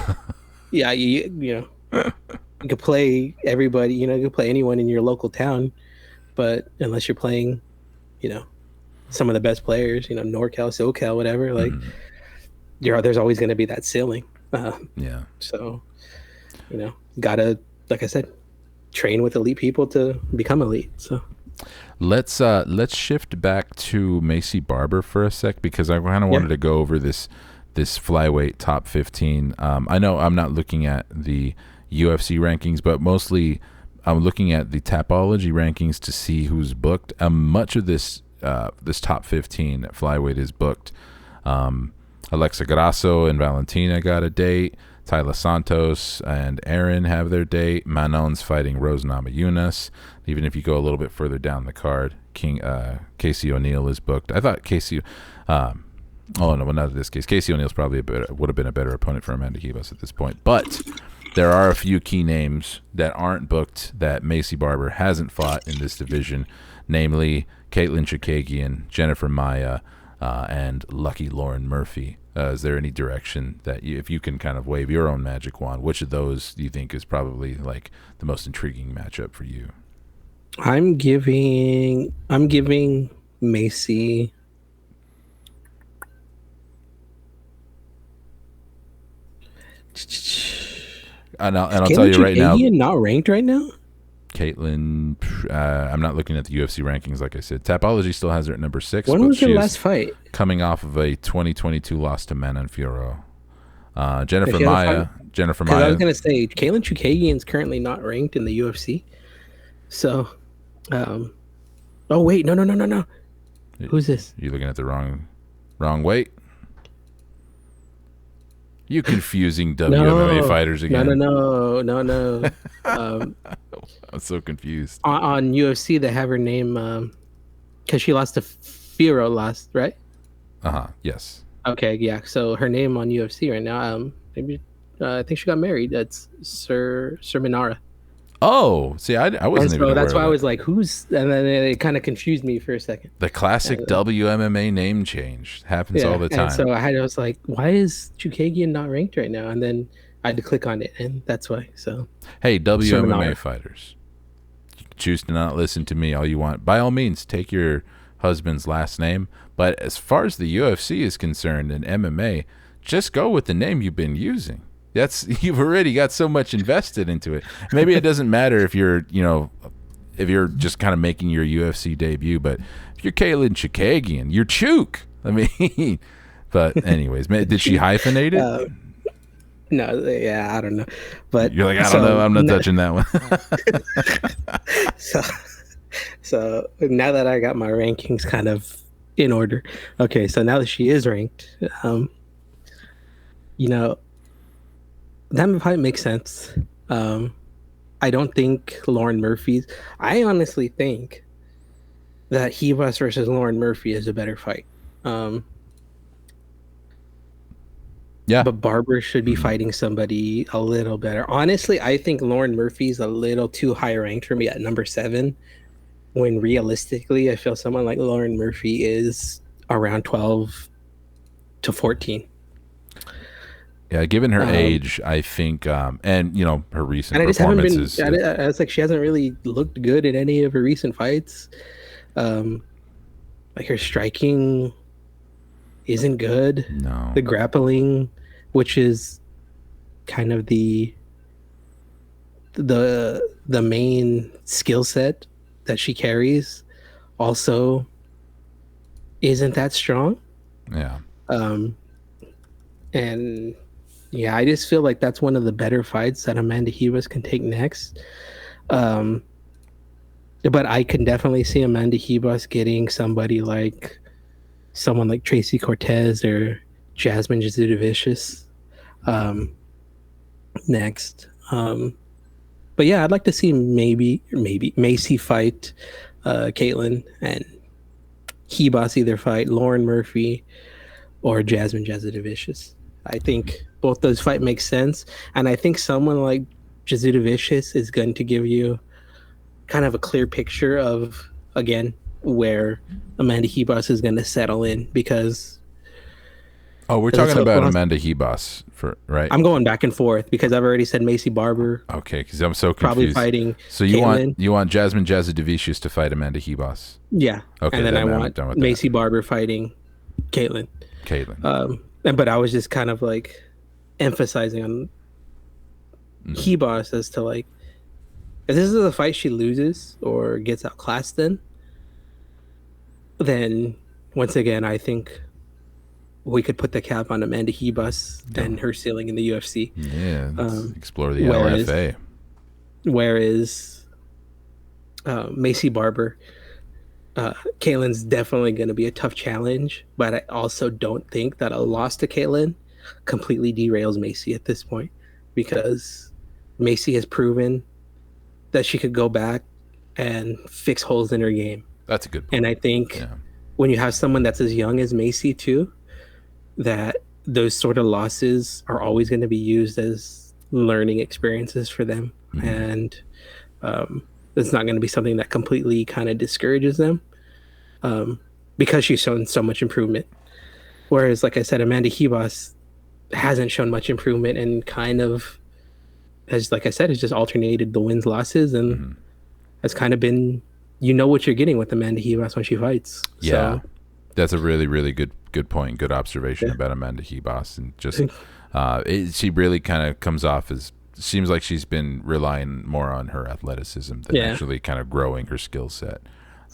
you could play everybody, you could play anyone in your local town, but unless you're playing, some of the best players, NorCal, SoCal, whatever, like, there's always going to be that ceiling. So, gotta, like I said, train with elite people to become elite. So. Let's shift back to Maycee Barber for a sec, because I kind of wanted to go over this flyweight top 15. I know I'm not looking at the UFC rankings, but mostly I'm looking at the Tapology rankings to see who's booked. Much of this top 15 at flyweight is booked. Alexa Grasso and Valentina got a date. Tayla Santos and Aaron have their date. Manon's fighting Rose Namajunas. Even if you go a little bit further down the card, Casey O'Neill is booked. I thought Casey... not in this case. Casey O'Neill's probably would have been a better opponent for Amanda Ribas at this point. But there are a few key names that aren't booked that Maycee Barber hasn't fought in this division, namely Katlyn Chookagian, Jennifer Maia, and Lucky Lauren Murphy. Is there any direction that if you can kind of wave your own magic wand, which of those do you think is probably like the most intriguing matchup for you? I'm giving Maycee and I'll tell you right now, not ranked right now. Caitlin, I'm not looking at the UFC rankings. Like I said, Tapology still has her at number 6. When was her last fight? Coming off of a 2022 loss to Manon Fiorot. Jennifer Maia. I was gonna say Katlyn Chookagian is currently not ranked in the UFC. So, oh wait, no. Who's this? You're looking at the wrong weight. You confusing WMMA fighters again. No. I'm so confused. On UFC, they have her name because she lost to Fiorot last, right? Yes. Okay, yeah. So her name on UFC right now, maybe I think she got married. That's Sir Minara. Oh, see, I wasn't even aware that's why of that. I was like, who's? And then it kind of confused me for a second. The classic WMMA name change happens all the time. And so I was like, why is Chookagian not ranked right now? And then I had to click on it, and that's why. So, hey, WMMA fighters, you can choose to not listen to me all you want. By all means, take your husband's last name. But as far as the UFC is concerned and MMA, just go with the name you've been using. You've already got so much invested into it. Maybe it doesn't matter if you're just kind of making your UFC debut, but if you're Katlyn Chookagian, you're Chook. I mean, but anyways, did she hyphenate it? No, yeah, I don't know. But you're like, I don't know. I'm not touching that one. So now that I got my rankings kind of in order, okay. So now that she is ranked, that fight makes sense. I don't think Lauren Murphy's. I honestly think that Ribas versus Lauren Murphy is a better fight. Yeah, but Barber should be fighting somebody a little better. Honestly, I think Lauren Murphy's a little too high ranked for me at number 7. When realistically, I feel someone like Lauren Murphy is around 12 to 14. Yeah, given her age, I think, and her recent performances. I was like, she hasn't really looked good in any of her recent fights. Like her striking isn't good. No, the grappling, which is kind of the main skill set that she carries, also isn't that strong. Yeah. And yeah, I just feel like that's one of the better fights that Amanda Ribas can take next. But I can definitely see Amanda Ribas getting someone like Tracy Cortez or Jasmine Jasudavicius next. But yeah, I'd like to see maybe Maycee fight Katlyn, and Ribas either fight Lauren Murphy or Jasmine Jasudavicius. I think both those fights make sense, and I think someone like Jasudavicius is going to give you kind of a clear picture of, again, where Amanda Ribas is going to settle in, because we're talking about Amanda Ribas, right? I'm going back and forth because I've already said Maycee Barber. Okay, because I'm so confused. Probably fighting. So you want Jasmine Jasudavicius to fight Amanda Ribas? Yeah. Okay, and then I want Maycee Barber fighting Katlyn. But I was just kind of like emphasizing on Ribas as to like, if this is a fight she loses or gets outclassed then once again, I think we could put the cap on Amanda Ribas and her ceiling in the UFC. Yeah, explore the LFA. Whereas Maycee Barber, Katlyn's definitely going to be a tough challenge, but I also don't think that a loss to Katlyn completely derails Maycee at this point, because Maycee has proven that she could go back and fix holes in her game. That's a good point. And I think when you have someone that's as young as Maycee too, that those sort of losses are always going to be used as learning experiences for them. And it's not going to be something that completely kind of discourages them, because she's shown so much improvement. Whereas, like I said, Amanda Ribas hasn't shown much improvement and kind of, has, like I said, has just alternated the wins, losses, and has kind of been, what you're getting with Amanda Ribas when she fights. Yeah, so that's a really, really good point, good observation about Amanda Ribas. And just she really kind of comes off as, seems like she's been relying more on her athleticism than actually kind of growing her skill set.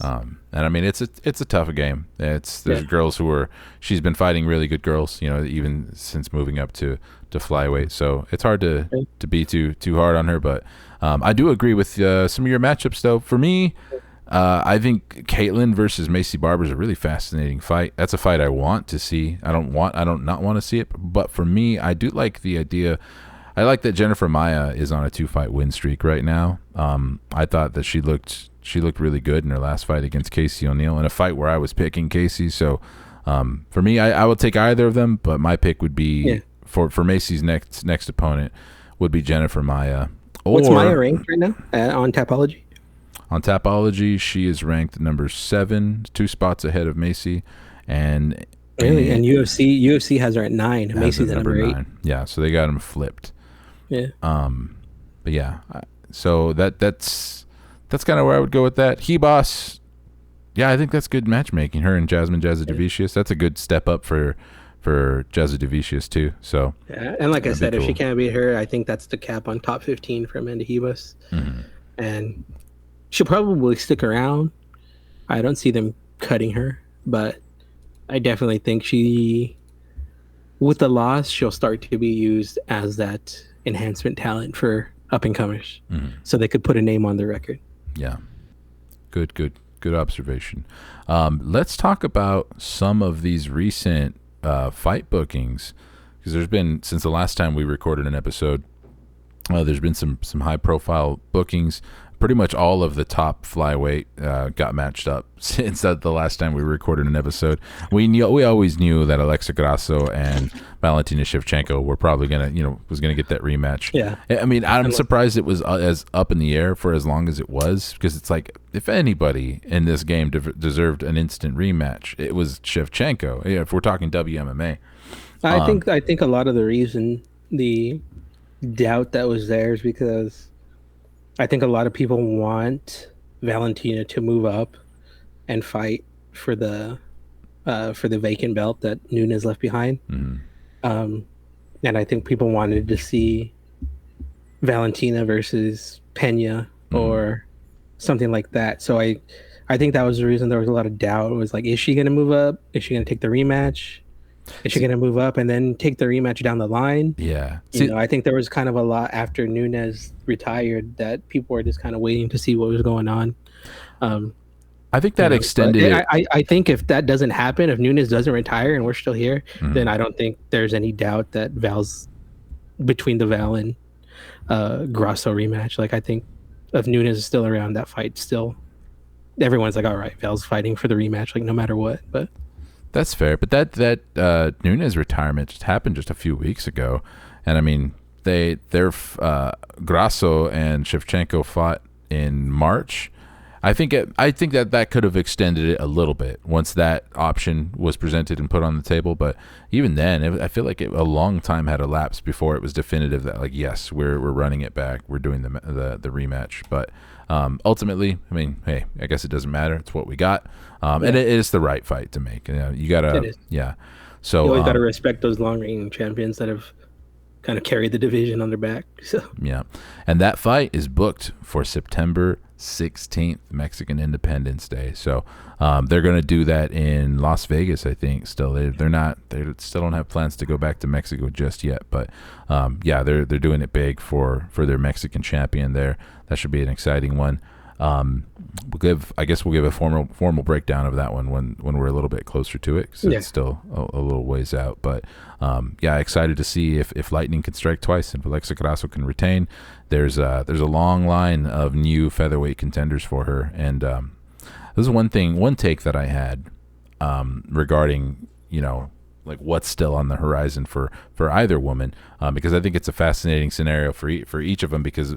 And I mean, it's a tough game. There's girls she's been fighting really good girls, even since moving up to flyweight. So it's hard to be too hard on her. But I do agree with some of your matchups, though. For me, I think Katlyn versus Maycee Barber is a really fascinating fight. That's a fight I want to see. I don't not want to see it, but for me, I do like the idea. I like that Jennifer Maia is on a 2-fight win streak right now. I thought that she looked really good in her last fight against Casey O'Neill, in a fight where I was picking Casey. So for me, I will take either of them, but my pick would be for Maycee's next opponent would be Jennifer Maia. What's Maia ranked right now on Tapology? On Tapology, she is ranked number 7, 2 spots ahead of Maycee, and really, and UFC has her at 9. Maycee's at number 8. Yeah, so they got them flipped. Yeah. But yeah, so that's kind of where I would go with that. Ribas, yeah, I think that's good matchmaking. Her and Jasmine Jasudavicius. That's a good step up for for Jasudavicius too. So yeah, and like I said, if she can't beat her, I think that's the cap on top 15 for Amanda Ribas, and she'll probably stick around. I don't see them cutting her, but I definitely think with the loss, she'll start to be used as that enhancement talent for up and comers, so they could put a name on the record. Yeah, good observation. Let's talk about some of these recent fight bookings, because there's been, since the last time we recorded an episode, there's been some high profile bookings. Pretty much all of the top flyweight got matched up since the last time we recorded an episode. We always knew that Alexa Grasso and Valentina Shevchenko were probably was gonna get that rematch. Yeah, I mean, I'm surprised it was as up in the air for as long as it was, because it's like, if anybody in this game deserved an instant rematch, it was Shevchenko. Yeah, if we're talking WMMA, I think a lot of the reason the doubt that was there is because I think a lot of people want Valentina to move up and fight for the vacant belt that Nunes left behind. And I think people wanted to see Valentina versus Pena or something like that. So I think that was the reason there was a lot of doubt. It was like, is she going to move up? Is she going to take the rematch? Is she going to move up and then take the rematch down the line? Yeah. I think there was kind of a lot after Nunes retired that people were just kind of waiting to see what was going on. I think that extended it. I think if that doesn't happen, if Nunes doesn't retire and we're still here, then I don't think there's any doubt that Val's between the Val and Grasso rematch. Like, I think if Nunes is still around, that fight still, everyone's like, all right, Val's fighting for the rematch, like no matter what. But that's fair. But that Nunes retirement just happened just a few weeks ago, and I mean, their Grasso and Shevchenko fought in March. I think that could have extended it a little bit once that option was presented and put on the table. But even then, I feel like a long time had elapsed before it was definitive that, like, yes, we're running it back, we're doing the rematch. But ultimately, I mean, hey, I guess it doesn't matter. It's what we got, and it is the right fight to make. You gotta, yeah. So you always gotta respect those long-reigning champions that have kind of carried the division on their back. So yeah, and that fight is booked for September 16th, Mexican Independence Day. So they're going to do that in Las Vegas, I think. Still, they still don't have plans to go back to Mexico just yet. But yeah, they're doing it big for their Mexican champion there. That should be an exciting one. We'll give a formal breakdown of that one when we're a little bit closer to it, because it's still a little ways out. But yeah, excited to see if Lightning can strike twice and if Alexa Grasso can retain. There's a long line of new featherweight contenders for her, and this is one take that I had regarding like what's still on the horizon for either woman, because I think it's a fascinating scenario for each of them, because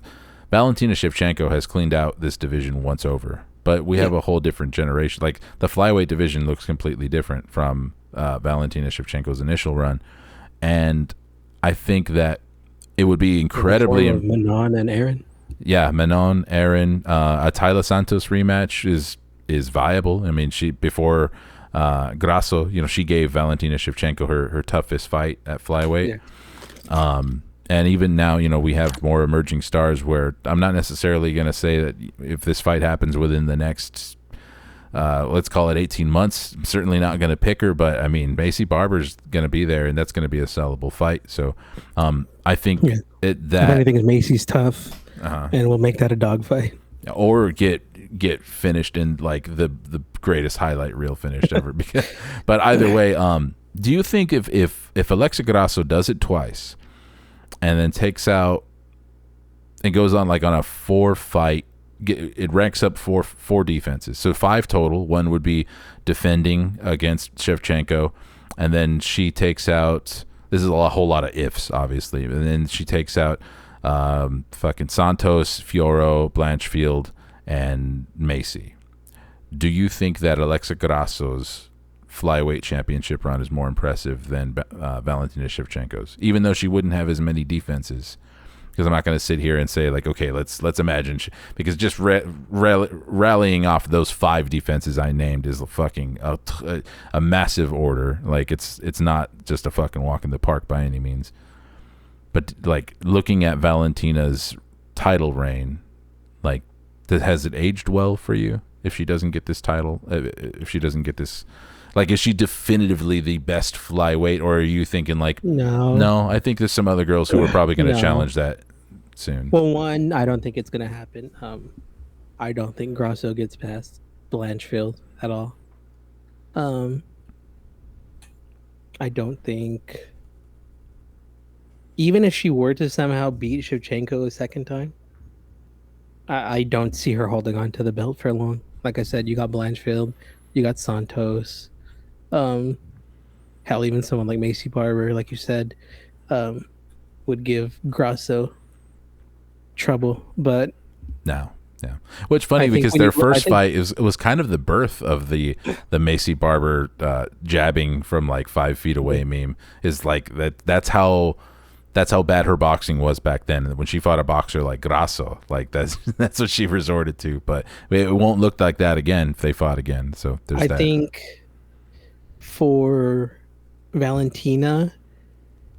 Valentina Shevchenko has cleaned out this division once over, but we have a whole different generation. Like, the flyweight division looks completely different from Valentina Shevchenko's initial run, and I think that it would be incredibly Manon and Aaron. Yeah, Manon, Aaron, a Tyler Santos rematch is viable. I mean, before Grasso, she gave Valentina Shevchenko her toughest fight at flyweight. Yeah. And even now, we have more emerging stars where I'm not necessarily going to say that if this fight happens within the next, let's call it 18 months, I'm certainly not going to pick her. But, I mean, Maycee Barber's going to be there, and that's going to be a sellable fight. So I think that... If anything, Maycee's tough, and we'll make that a dog fight. Or get finished in, like, the greatest highlight reel finish ever. But either way, do you think if Alexa Grasso does it twice, and then takes out, it goes on like on a 4-fight, it ranks up four defenses, so 5 total. One would be defending against Shevchenko, and then she takes out, this is a whole lot of ifs, obviously, and then she takes out fucking Santos, Fioro, Blanchfield, and Maycee. Do you think that Alexa Grasso's flyweight championship run is more impressive than Valentina Shevchenko's, even though she wouldn't have as many defenses because I'm not going to sit here and say like, okay, let's imagine, because just rallying off those 5 defenses I named is a massive order. Like it's not just a fucking walk in the park by any means. But like looking at Valentina's title reign, like has it aged well for you? If she doesn't get this title, if she doesn't get this, like, is she definitively the best flyweight, or are you thinking like, no, I think there's some other girls who are probably going to challenge that soon? Well, one, I don't think it's going to happen. I don't think Grasso gets past Blanchfield at all. I don't think, even if she were to somehow beat Shevchenko a second time, I don't see her holding on to the belt for long. Like I said, you got Blanchfield, you got Santos, hell, even someone like Maycee Barber, like you said, would give Grasso trouble. But no, yeah. Which funny, because their first fight was kind of the birth of the Maycee Barber jabbing from like 5 feet away meme. Is like that's how bad her boxing was back then. When she fought a boxer like Grasso, like that's what she resorted to. But it won't look like that again if they fought again. So there's that. I think for Valentina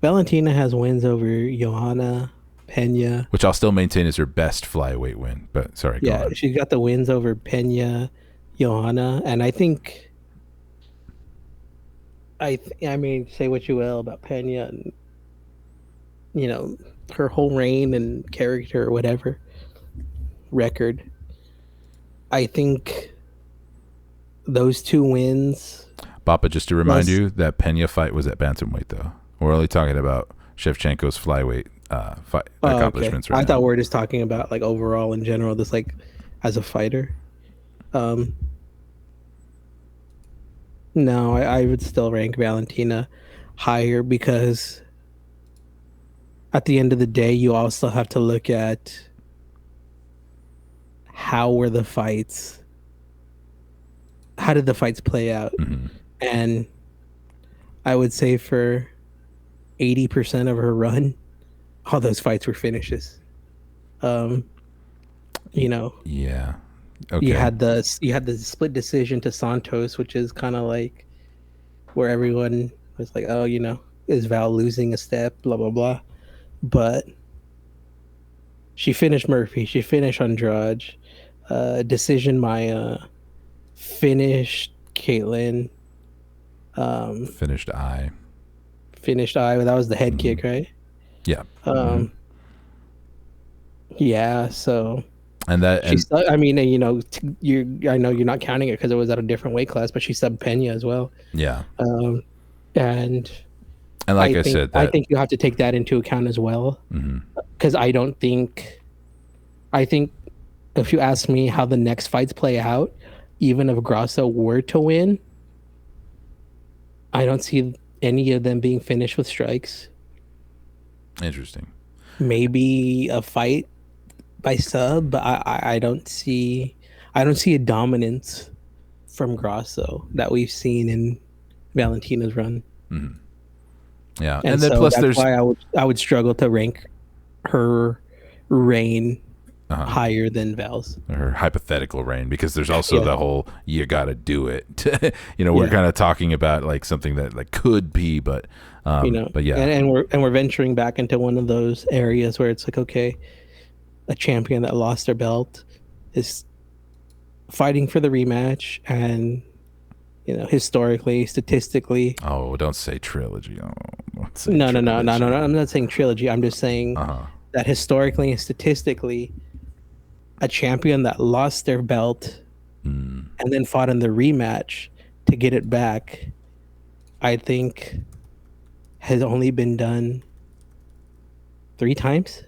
has wins over Johanna, Pena, which I'll still maintain is her best flyweight win. But sorry, go on. She got the wins over Pena, Johanna, and I think I mean, say what you will about Pena and, you know, her whole reign and character or whatever record, I think those 2 wins. Bappa, just to remind you, that Pena fight was at bantamweight, though. We're only talking about Shevchenko's flyweight accomplishments right now. I thought we were just talking about like overall in general, just like as a fighter. No, I would still rank Valentina higher, because at the end of the day, you also have to look at how did the fights play out. Mm-hmm. And I would say for 80% of her run, all those fights were finishes. You know. Yeah. Okay. You had the split decision to Santos, which is kind of like where everyone was like, oh, you know, is Val losing a step, blah blah blah. But she finished Murphy, she finished Andrade, decision Maya, finished Caitlin, finished I. That was the head kick, right? Yeah. Yeah. So. And I mean, you know, I know you're not counting it because it was at a different weight class, but she subbed Pena as well. Yeah. And like I said, I think you have to take that into account as well. Because I think if you ask me how the next fights play out, even if Grasso were to win, I don't see any of them being finished with strikes. Interesting. Maybe a fight by sub, but I don't see a dominance from Grasso that we've seen in Valentina's run. Mm-hmm. Yeah, and then so plus that's why I would struggle to rank her reign higher than Val's. Her hypothetical reign, because there's also the whole you got to do it. You know, we're kind of talking about like something that like could be, but you know, but yeah, and we're venturing back into one of those areas where it's like, okay, a champion that lost their belt is fighting for the rematch, and you know, historically, statistically. Oh, don't say trilogy. Oh, no. I'm not saying trilogy. I'm just saying that historically and statistically, a champion that lost their belt and then fought in the rematch to get it back, I think, has only been done 3 times.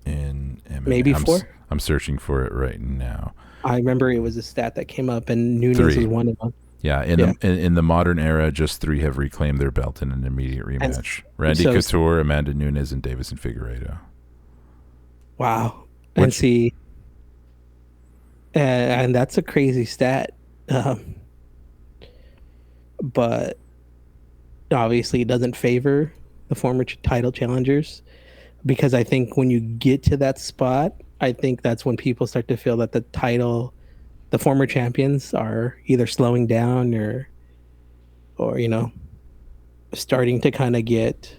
In MMA. Maybe 4. I'm searching for it right now. I remember it was a stat that came up, and Nunes 3 was one of them. Yeah, in the modern era, just 3 have reclaimed their belt in an immediate rematch: Randy Couture, Amanda Nunes, and Davison Figueiredo. Wow. And see, and that's a crazy stat. But obviously it doesn't favor the former title challengers. because I think when you get to that spot, I think that's when people start to feel that the former champions are either slowing down or starting to kind of get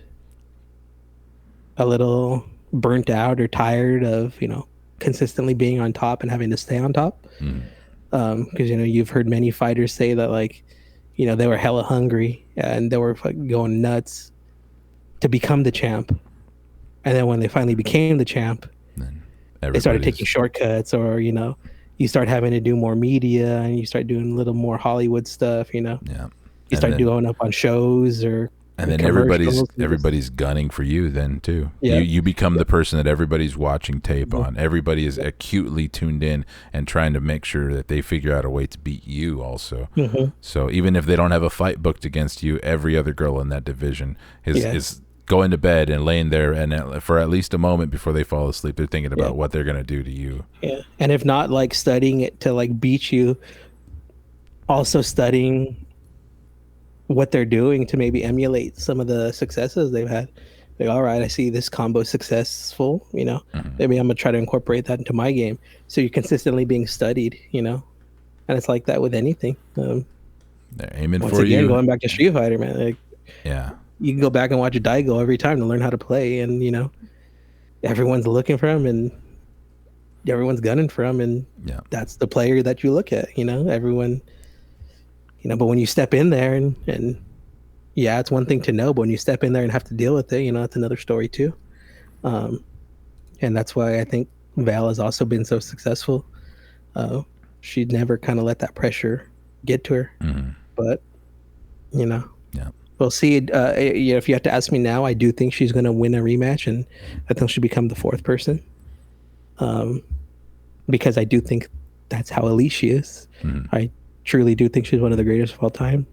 a little burnt out or tired of consistently being on top and having to stay on top. Because you've heard many fighters say that, like, they were hella hungry and they were going nuts to become the champ, and then when they finally became the champ, they started taking shortcuts, or you start having to do more media and you start doing a little more Hollywood stuff. You start going up on shows and then everybody's gunning for you then too. Yeah. You become the person that everybody's watching tape on. Everybody is acutely tuned in and trying to make sure that they figure out a way to beat you also. So even if they don't have a fight booked against you, every other girl in that division is going to bed and laying there, and for at least a moment before they fall asleep, they're thinking about what they're going to do to you. Yeah. And if not like studying it to like beat you, also studying what they're doing to maybe emulate some of the successes they've had. Like, all right, I see this combo successful, maybe I'm gonna try to incorporate that into my game. So you're consistently being studied, and it's like that with anything. They're aiming once for again, you. Going back to Street Fighter, man. Like, yeah, you can go back and watch a Daigo every time to learn how to play, and everyone's looking for him and everyone's gunning for him, and that's the player that you look at. Everyone. But when you step in there and it's one thing to know, but when you step in there and have to deal with it, it's another story too. And that's why I think Val has also been so successful. She'd never kind of let that pressure get to her. But, we'll see. If you have to ask me now, I do think she's going to win a rematch, and I think she'll become the fourth person. Because I do think that's how elite she is. I truly do think she's one of the greatest of all time.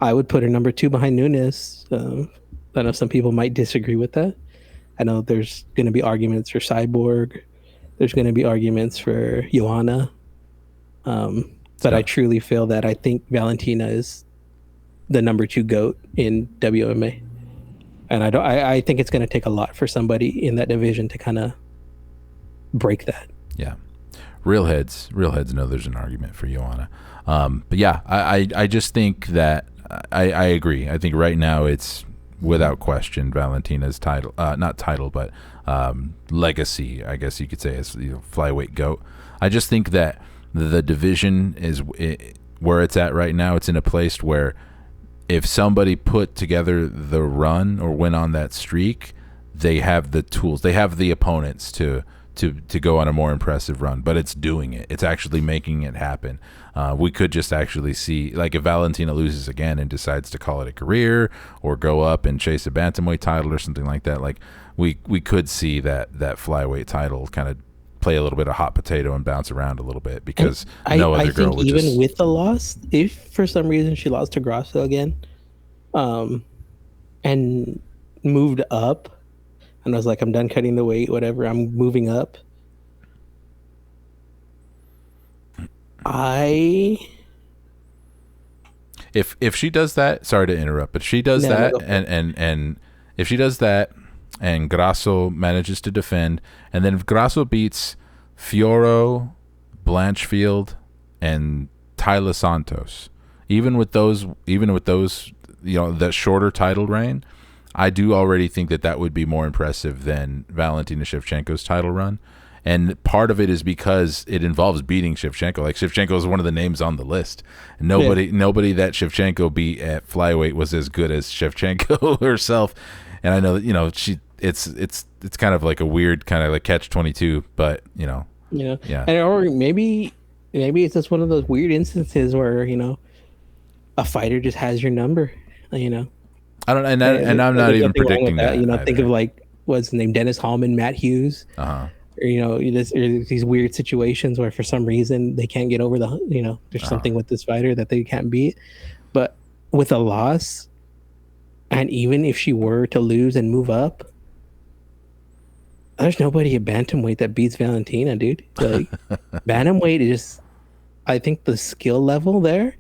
I would put her number 2 behind Nunes. I know some people might disagree with that. I know there's going to be arguments for Cyborg. There's going to be arguments for Joanna. But I truly feel that I think Valentina is the number 2 GOAT in WMA. And I think it's going to take a lot for somebody in that division to kind of break that. Yeah. Real heads know there's an argument for Joanna. But yeah, I just think that I agree. I think right now it's without question Valentina's title, not title, but legacy, I guess you could say, as flyweight GOAT. I just think that the division is where it's at right now. It's in a place where if somebody put together the run or went on that streak, they have the tools, they have the opponents to go on a more impressive run, but it's doing it. It's actually making it happen. We could just actually see, like, if Valentina loses again and decides to call it a career or go up and chase a bantamweight title or something like that, like we could see that flyweight title kind of play a little bit of hot potato and bounce around a little bit, because no other girl would even with the loss, if for some reason she lost to Grasso again, and moved up, and I was like, I'm done cutting the weight, whatever, I'm moving up. If she does that, sorry to interrupt, but she does that, and if she does that, and Grasso manages to defend, and then if Grasso beats Fioro, Blanchfield, and Tyler Santos, even with those, that shorter title reign, I do already think that would be more impressive than Valentina Shevchenko's title run. And part of it is because it involves beating Shevchenko. Like, Shevchenko is one of the names on the list. Nobody that Shevchenko beat at flyweight was as good as Shevchenko herself. And I know that, it's kind of like a weird kind of like catch-22, but yeah. And or maybe it's just one of those weird instances where a fighter just has your number. I don't, and I'm not even predicting that. Think of, like, what's his name, Dennis Hallman, Matt Hughes. Or, these weird situations where for some reason they can't get over there's something with this fighter that they can't beat. But with a loss, and even if she were to lose and move up, there's nobody at bantamweight that beats Valentina, dude. Like, bantamweight is just, I think the skill level there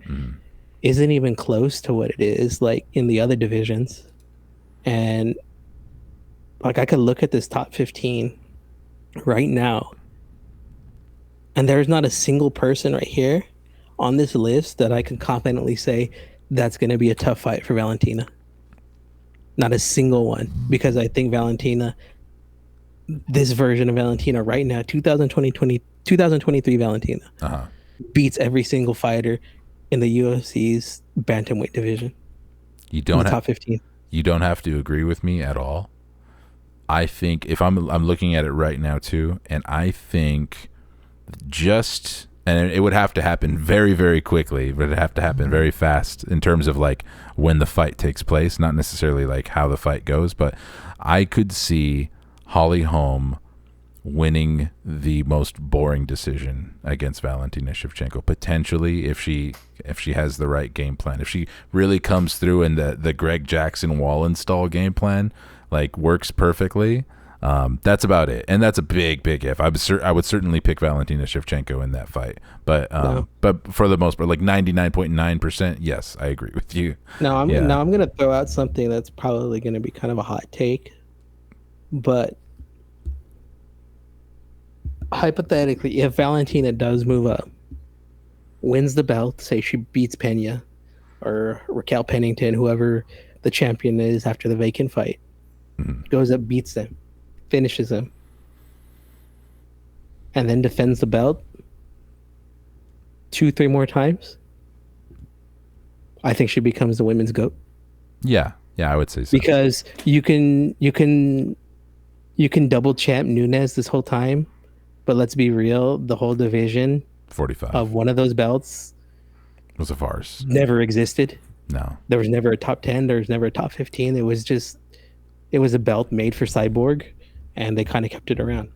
isn't even close to what it is like in the other divisions. And Like, I could look at this top 15 right now, and there's not a single person right here on this list that I can confidently say that's going to be a tough fight for Valentina. Not a single one, because I think Valentina, this version of Valentina right now, 2023 Valentina, beats every single fighter in the UFC's bantamweight division. You don't top 15. You don't have to agree with me at all. I think if I'm looking at it right now too, and I think and it would have to happen very, very quickly, but it'd have to happen very fast in terms of like when the fight takes place, not necessarily like how the fight goes, but I could see Holly Holm winning the most boring decision against Valentina Shevchenko, potentially if she has the right game plan. If she really comes through and the Greg Jackson Wallenstall game plan like works perfectly, that's about it. And that's a big if. I would certainly pick Valentina Shevchenko in that fight. But but for the most part, like 99.9%, yes, I agree with you. Now I'm going to throw out something that's probably going to be kind of a hot take, but hypothetically, if Valentina does move up, wins the belt, say she beats Pena or Raquel Pennington, whoever the champion is after the vacant fight, goes up, beats them, finishes them, and then defends the belt 2-3 more times, I think she becomes the women's GOAT. Yeah, I would say so. Because you can double champ Nunes this whole time, but let's be real, the whole division 45 of one of those belts was a farce. Never existed. No. There was never a top 10, there was never a top 15. It was a belt made for Cyborg, and they kind of kept it around.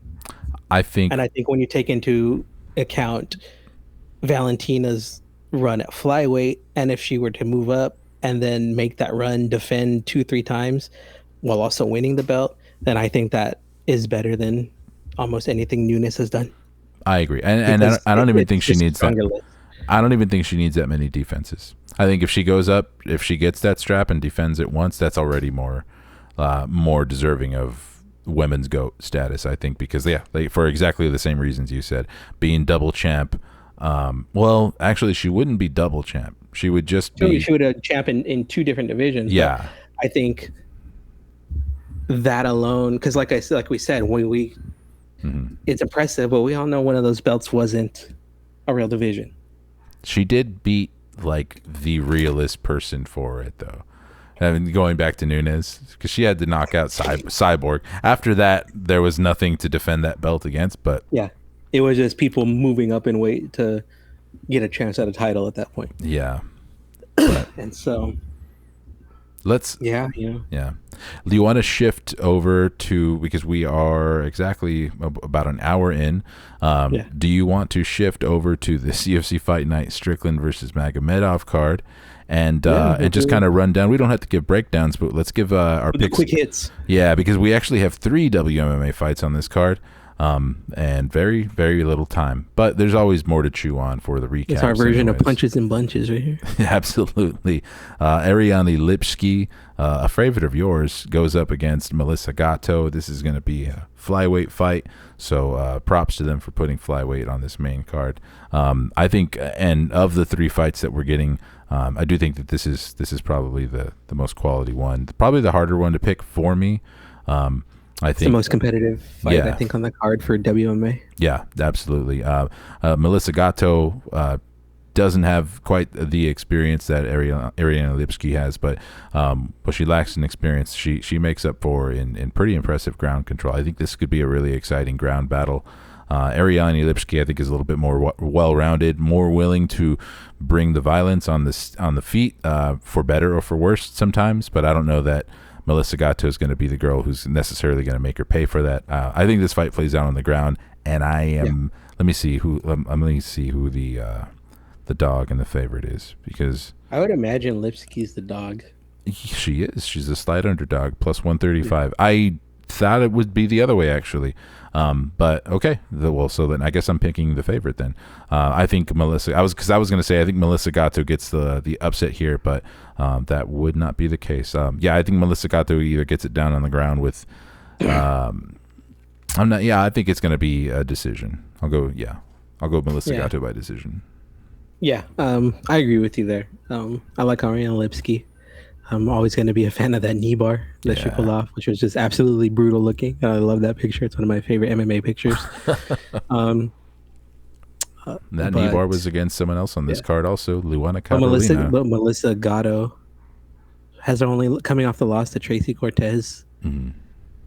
I think when you take into account Valentina's run at flyweight, and if she were to move up and then make that run, defend 2-3 times while also winning the belt, then I think that is better than almost anything Nunes has done. I agree, and I don't even think she needs that. I don't even think she needs that many defenses. I think if she goes up, if she gets that strap and defends it once, that's already more deserving of women's GOAT status. I think because for exactly the same reasons you said, being double champ. Well, actually, she wouldn't be double champ. She would just be. She would have champ in 2 different divisions. Yeah, I think that alone, because like we said, we it's impressive, but we all know one of those belts wasn't a real division. She did beat like the realest person for it, though. I mean, going back to Nunes, because she had to knock out Cyborg. After that, there was nothing to defend that belt against. But yeah, it was just people moving up in weight to get a chance at a title at that point. Yeah, and so let's. Yeah. Do you want to shift over to, because we are exactly about an hour in? Do you want to shift over to the UFC Fight Night Strickland versus Magomedov card? And just kind of run down. We don't have to give breakdowns, but let's give our picks. Quick hits. Yeah, because we actually have 3 WMMA fights on this card, and very, very little time. But there's always more to chew on for the recap. It's our version of punches and bunches right here. Absolutely. Ariane Lipski, a favorite of yours, goes up against Melissa Gatto. This is going to be a flyweight fight, so props to them for putting flyweight on this main card. I think, and of the 3 fights that we're getting, I do think that this is probably the most quality one, probably the harder one to pick for me. I think the most competitive fight, I think, on the card for WMMA. Yeah, absolutely. Melissa Gatto doesn't have quite the experience that Ariane Lipski has, but what she lacks in experience, she makes up for in pretty impressive ground control. I think this could be a really exciting ground battle. Ariane Lipski, I think, is a little bit more well-rounded, more willing to bring the violence on the feet, for better or for worse sometimes. But I don't know that Melissa Gatto is going to be the girl who's necessarily going to make her pay for that. I think this fight plays out on the ground, and I am. Let me see who the dog and the favorite is, because I would imagine Lipski's the dog. She is. She's a slight underdog, plus 135. I thought it would be the other way, actually. But okay. So then I guess I'm picking the favorite then. I think Melissa, I was going to say, I think Melissa Gatto gets the upset here, but that would not be the case. I think Melissa Gatto either gets it down on the ground with I'm not. Yeah, I think it's going to be a decision. I'll go Melissa Gatto by decision. Yeah, I agree with you there. I like Ariane Lipski. I'm always going to be a fan of that knee bar that she pulled off, which was just absolutely brutal looking. I love that picture. It's one of my favorite MMA pictures. That knee bar was against someone else on this card also, Luana Carolina. But Melissa Gatto has only coming off the loss to Tracy Cortez. Mm-hmm.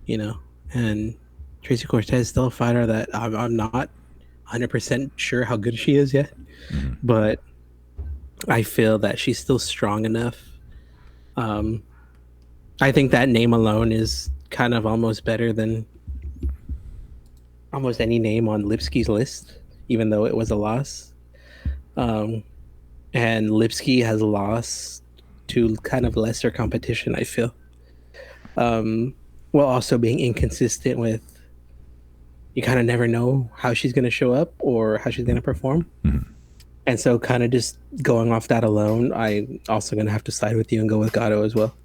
You know, and Tracy Cortez is still a fighter that I'm not 100% sure how good she is yet. Mm-hmm. But I feel that she's still strong enough. I think that name alone is kind of almost better than almost any name on Lipski's list, even though it was a loss. And Lipski has lost to kind of lesser competition, I feel. While also being inconsistent with, you kind of never know how she's going to show up or how she's going to perform. Mm-hmm. And so kind of just going off that alone, I'm also going to have to side with you and go with Gatto as well.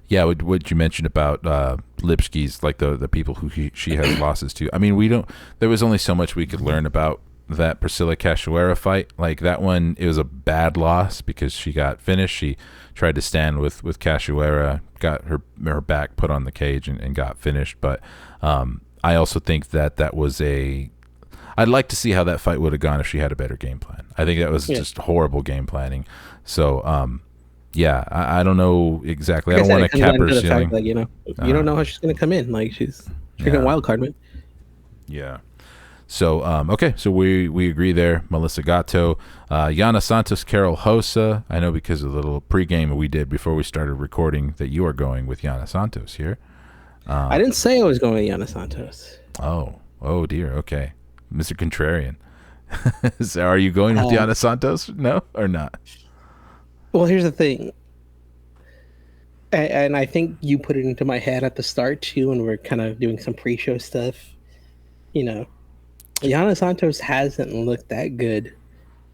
Yeah, what you mentioned about Lipski's, like the people who she has losses to. I mean, there was only so much we could learn about that Priscilla Cachoeira fight. Like that one, it was a bad loss because she got finished. She tried to stand with Cachoeira, got her back put on the cage and got finished. But I also think that was I'd like to see how that fight would have gone if she had a better game plan. I think that was just horrible game planning. So, I don't know exactly. I don't want to cap her ceiling. Like, you don't know how she's going to come in. Like she's freaking wild card, man. Yeah. So, okay. So we agree there. Melissa Gatto, Yana Santos, Carol Hosa. I know because of the little pregame we did before we started recording that you are going with Yana Santos here. I didn't say I was going with Yana Santos. Oh dear. Okay. Mr. Contrarian. So are you going with Yana Santos? No or not? Well, here's the thing. And I think you put it into my head at the start, too, when we're kind of doing some pre-show stuff. You know, Yana Santos hasn't looked that good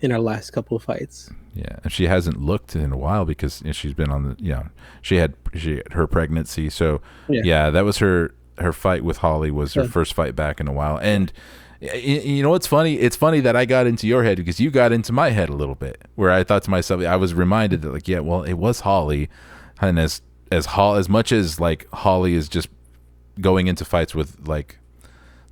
in her last couple of fights. Yeah, and she hasn't looked in a while because she's been on the, she had her pregnancy. So, that was her fight with Holly was her first fight back in a while. And you know what's funny? It's funny that I got into your head because you got into my head a little bit, where I thought to myself, I was reminded that like, it was Holly, and as much as like Holly is just going into fights with like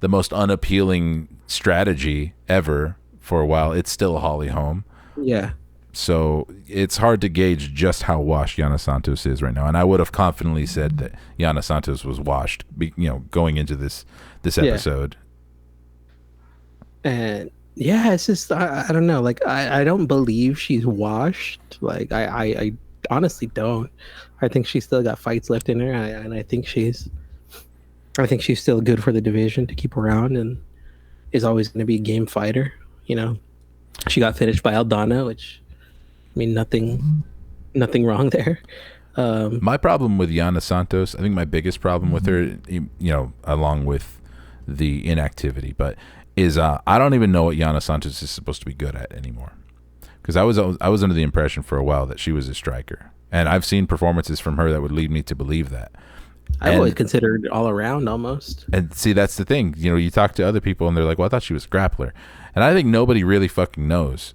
the most unappealing strategy ever for a while, it's still Holly Holm. Yeah. So it's hard to gauge just how washed Yana Santos is right now, and I would have confidently said that Yana Santos was washed, going into this episode. And it's just I don't know. Like I don't believe she's washed. Like I honestly don't. I think she's still got fights left in her, and I think she's still good for the division to keep around, and is always going to be a game fighter. She got finished by Aldana, which I mean nothing wrong there. My problem with Yana Santos, I think my biggest problem with her, along with the inactivity, is I don't even know what Yana Santos is supposed to be good at anymore. Because I was under the impression for a while that she was a striker, and I've seen performances from her that would lead me to believe that. I've always considered all around almost. And see, that's the thing. You talk to other people and they're like, "Well, I thought she was a grappler," and I think nobody really fucking knows.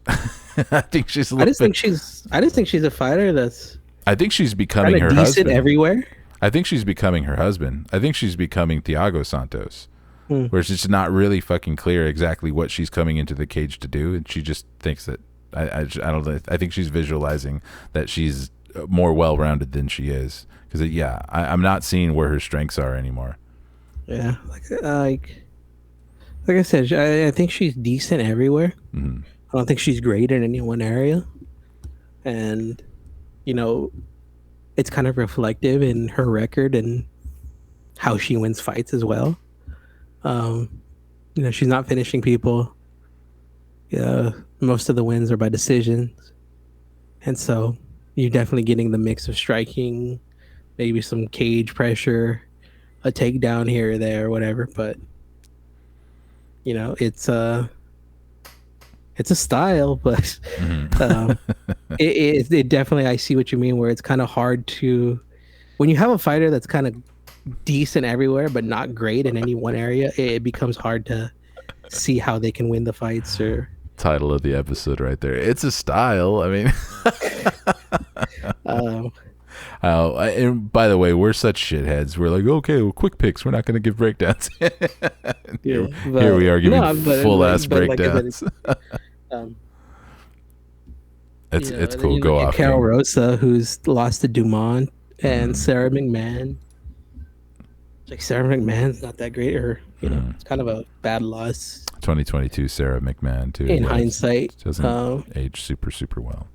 I think she's. I just think she's a fighter that's. I think she's becoming her husband everywhere. I think she's becoming her husband. I think she's becoming Thiago Santos. Where it's just not really fucking clear exactly what she's coming into the cage to do, and she just thinks that I don't know. I think she's visualizing that she's more well-rounded than she is, because I'm not seeing where her strengths are anymore. Yeah, like I said, I think she's decent everywhere. Mm-hmm. I don't think she's great in any one area, and it's kind of reflective in her record and how she wins fights as well. She's not finishing people. Most of the wins are by decisions, and so you're definitely getting the mix of striking, maybe some cage pressure, a takedown here or there, or whatever. But it's a style, but it definitely, I see what you mean, where it's kind of hard to, when you have a fighter that's kind of decent everywhere, but not great in any one area, it becomes hard to see how they can win the fights. Or title of the episode right there. It's a style. I mean, and by the way, we're such shitheads. We're like, okay, well, quick picks. We're not going to give breakdowns. Here we are giving full ass breakdowns. It's cool. Go off. Carol Rosa, who's lost to Dumont, and Sarah McMahon. Like Sarah McMahon's not that great, or it's kind of a bad loss. 2022 Sarah McMahon too. In hindsight, doesn't age super well.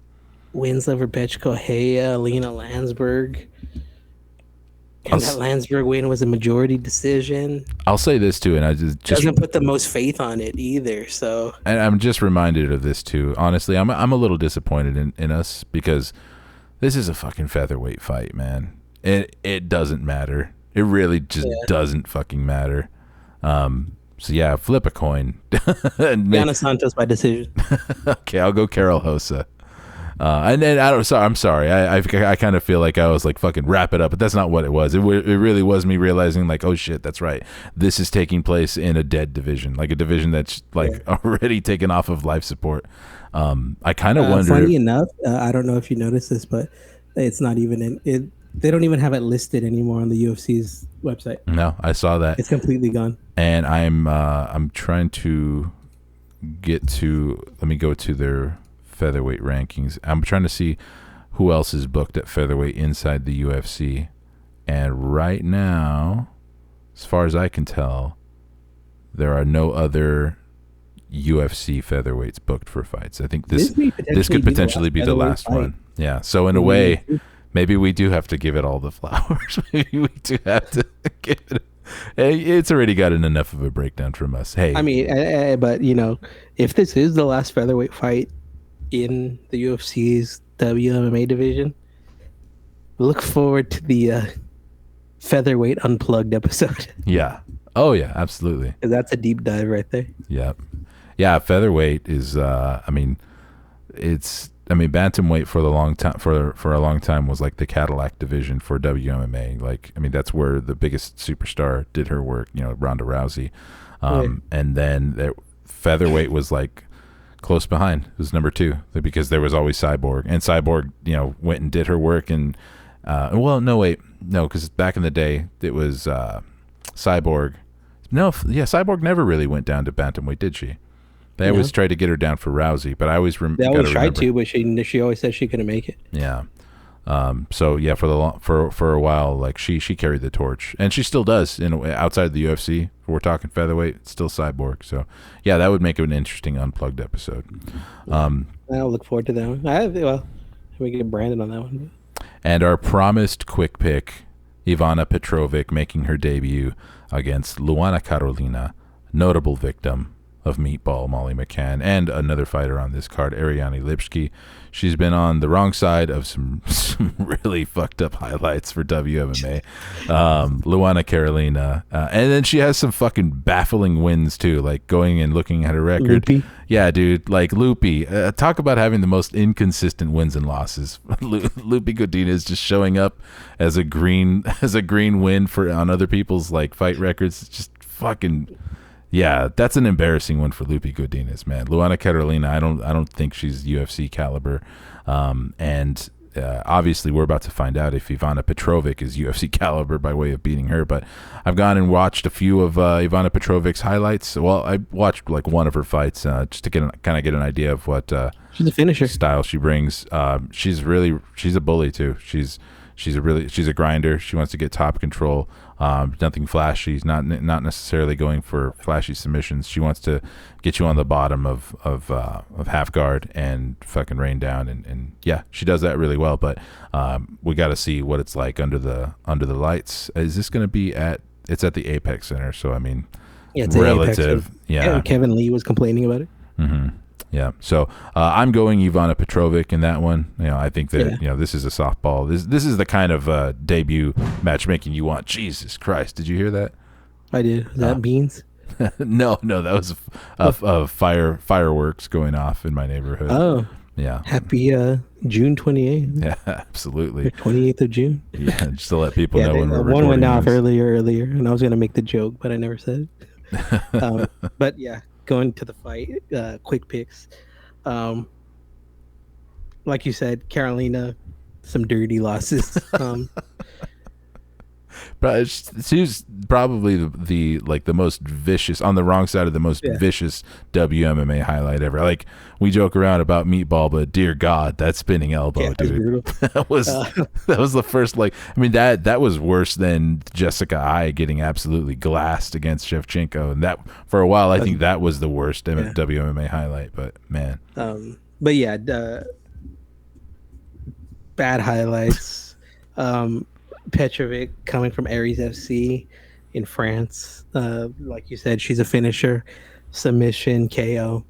Wins over Betch Correia, Lena Landsberg. And that Landsberg win was a majority decision. I'll say this too, and I just doesn't put the most faith on it either. So, and I'm just reminded of this too. Honestly, I'm a little disappointed in us because this is a fucking featherweight fight, man. It doesn't matter. It really just doesn't fucking matter. So yeah, flip a coin. Yana Santos by decision. Okay, I'll go Carol Rosa. And I don't. Sorry, I'm sorry. I kind of feel like I was like fucking wrap it up, but that's not what it was. It really was me realizing like, oh shit, that's right. This is taking place in a dead division, like a division that's like already taken off of life support. I kind of wonder. Funny enough, I don't know if you noticed this, but it's not even in it. They don't even have it listed anymore on the UFC's website. No, I saw that. It's completely gone. And I'm trying to get to. Let me go to their featherweight rankings. I'm trying to see who else is booked at featherweight inside the UFC, and right now, as far as I can tell, there are no other UFC featherweights booked for fights. I think this could potentially be the last one. Yeah. So in a way, maybe we do have to give it all the flowers. Maybe we do have to give it. It's already gotten enough of a breakdown from us. Hey, I mean, but if this is the last featherweight fight in the UFC's WMMA division, look forward to the featherweight Unplugged episode. Yeah. Oh yeah, absolutely. That's a deep dive right there. Yeah. Yeah, featherweight is bantamweight for a long time was like the Cadillac division for WMMA. Like, I mean, that's where the biggest superstar did her work, Ronda Rousey. And then featherweight was like close behind. It was number 2 because there was always Cyborg, and Cyborg, went and did her work. And because back in the day it was Cyborg. Cyborg never really went down to bantamweight, did she? They always tried to get her down for Rousey, but I always they always tried to, but she always said she couldn't make it. Yeah. So yeah, for a while, like she carried the torch, and she still does outside the UFC. If we're talking featherweight, it's still Cyborg. So yeah, that would make it an interesting Unplugged episode. I'll look forward to that one. We get Brandon on that one. And our promised quick pick, Ivana Petrovic, making her debut against Luana Carolina, notable victim of Meatball Molly McCann, and another fighter on this card, Ariane Lipski. She's been on the wrong side of some really fucked up highlights for WMMA. Luana Carolina. And then she has some fucking baffling wins too, like going and looking at her record. Loopy. Yeah, dude, like Loopy. Talk about having the most inconsistent wins and losses. Loopy Godinez just showing up as a green win on other people's like fight records. It's just fucking. Yeah, that's an embarrassing one for Loopy Godinez, man. Luana Carolina, I don't think she's UFC caliber, and obviously we're about to find out if Ivana Petrovic is UFC caliber by way of beating her. But I've gone and watched a few of Ivana Petrovic's highlights. Well, I watched like one of her fights just to get an idea of what she's a finisher style she brings. She's a bully too. She's a grinder. She wants to get top control. Nothing flashy. Not necessarily going for flashy submissions. She wants to get you on the bottom of half guard and fucking rain down. And yeah, she does that really well. But we got to see what it's like under the lights. Is this going to be it's at the Apex Center? So I mean, it's relative. Yeah, Kevin Lee was complaining about it. Mm-hmm. Yeah, so I'm going Ivana Petrovic in that one. I think that this is a softball. This is the kind of debut matchmaking you want. Jesus Christ, did you hear that? I did. Is that beans? No, that was fireworks going off in my neighborhood. Oh, Yeah. Happy June 28th. Yeah, absolutely. 28th of June. Yeah, just to let people know when we're one went recording off this. earlier, and I was gonna make the joke, but I never said it. But yeah, going to the fight, quick picks. Like you said, Carolina, some dirty losses. But she's probably the most vicious, on the wrong side of the most vicious WMMA highlight ever. Like, we joke around about Meatball, but dear God, that spinning elbow, dude, that was the first, like, I mean, that was worse than Jessica I getting absolutely glassed against Shevchenko, and that for a while I think that was the worst WMMA highlight. But man, but yeah, bad highlights. Petrovic coming from Aries FC in France. Like you said, she's a finisher, submission, KO.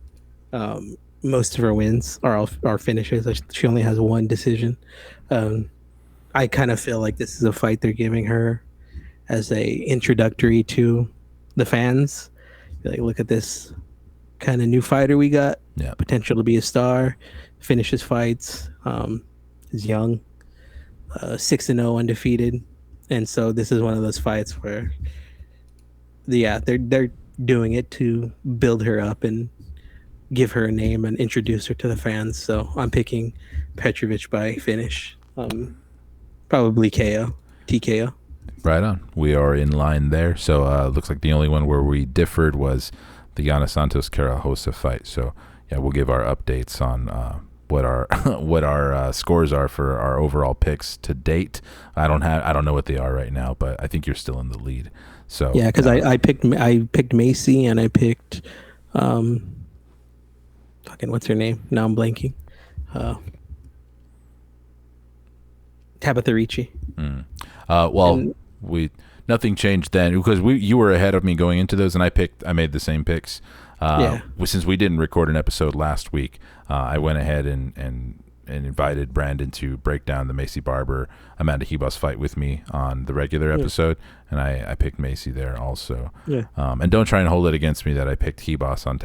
Most of her wins are finishes. She only has one decision. I kind of feel like this is a fight they're giving her as a introductory to the fans. Like, look at this kind of new fighter we got. Yeah, potential to be a star. Finishes fights. Is young. 6-0 undefeated, and so this is one of those fights where they're doing it to build her up and give her a name and introduce her to the fans. So I'm picking Petrovic by finish, probably TKO. Right on. We are in line there. So looks like the only one where we differed was the Yana Santos Carajosa fight. So yeah, we'll give our updates on what our scores are for our overall picks to date. I don't know what they are right now, but I think you're still in the lead. So yeah, because I picked Maycee, and I picked what's her name? Now I'm blanking. Tabatha Ricci. Nothing changed then, because you were ahead of me going into those, and I made the same picks. Since we didn't record an episode last week, I went ahead and invited Brandon to break down the Maycee Barber Amanda Ribas fight with me on the regular episode, and I picked Maycee there also. Yeah. And don't try and hold it against me that I picked Ribas on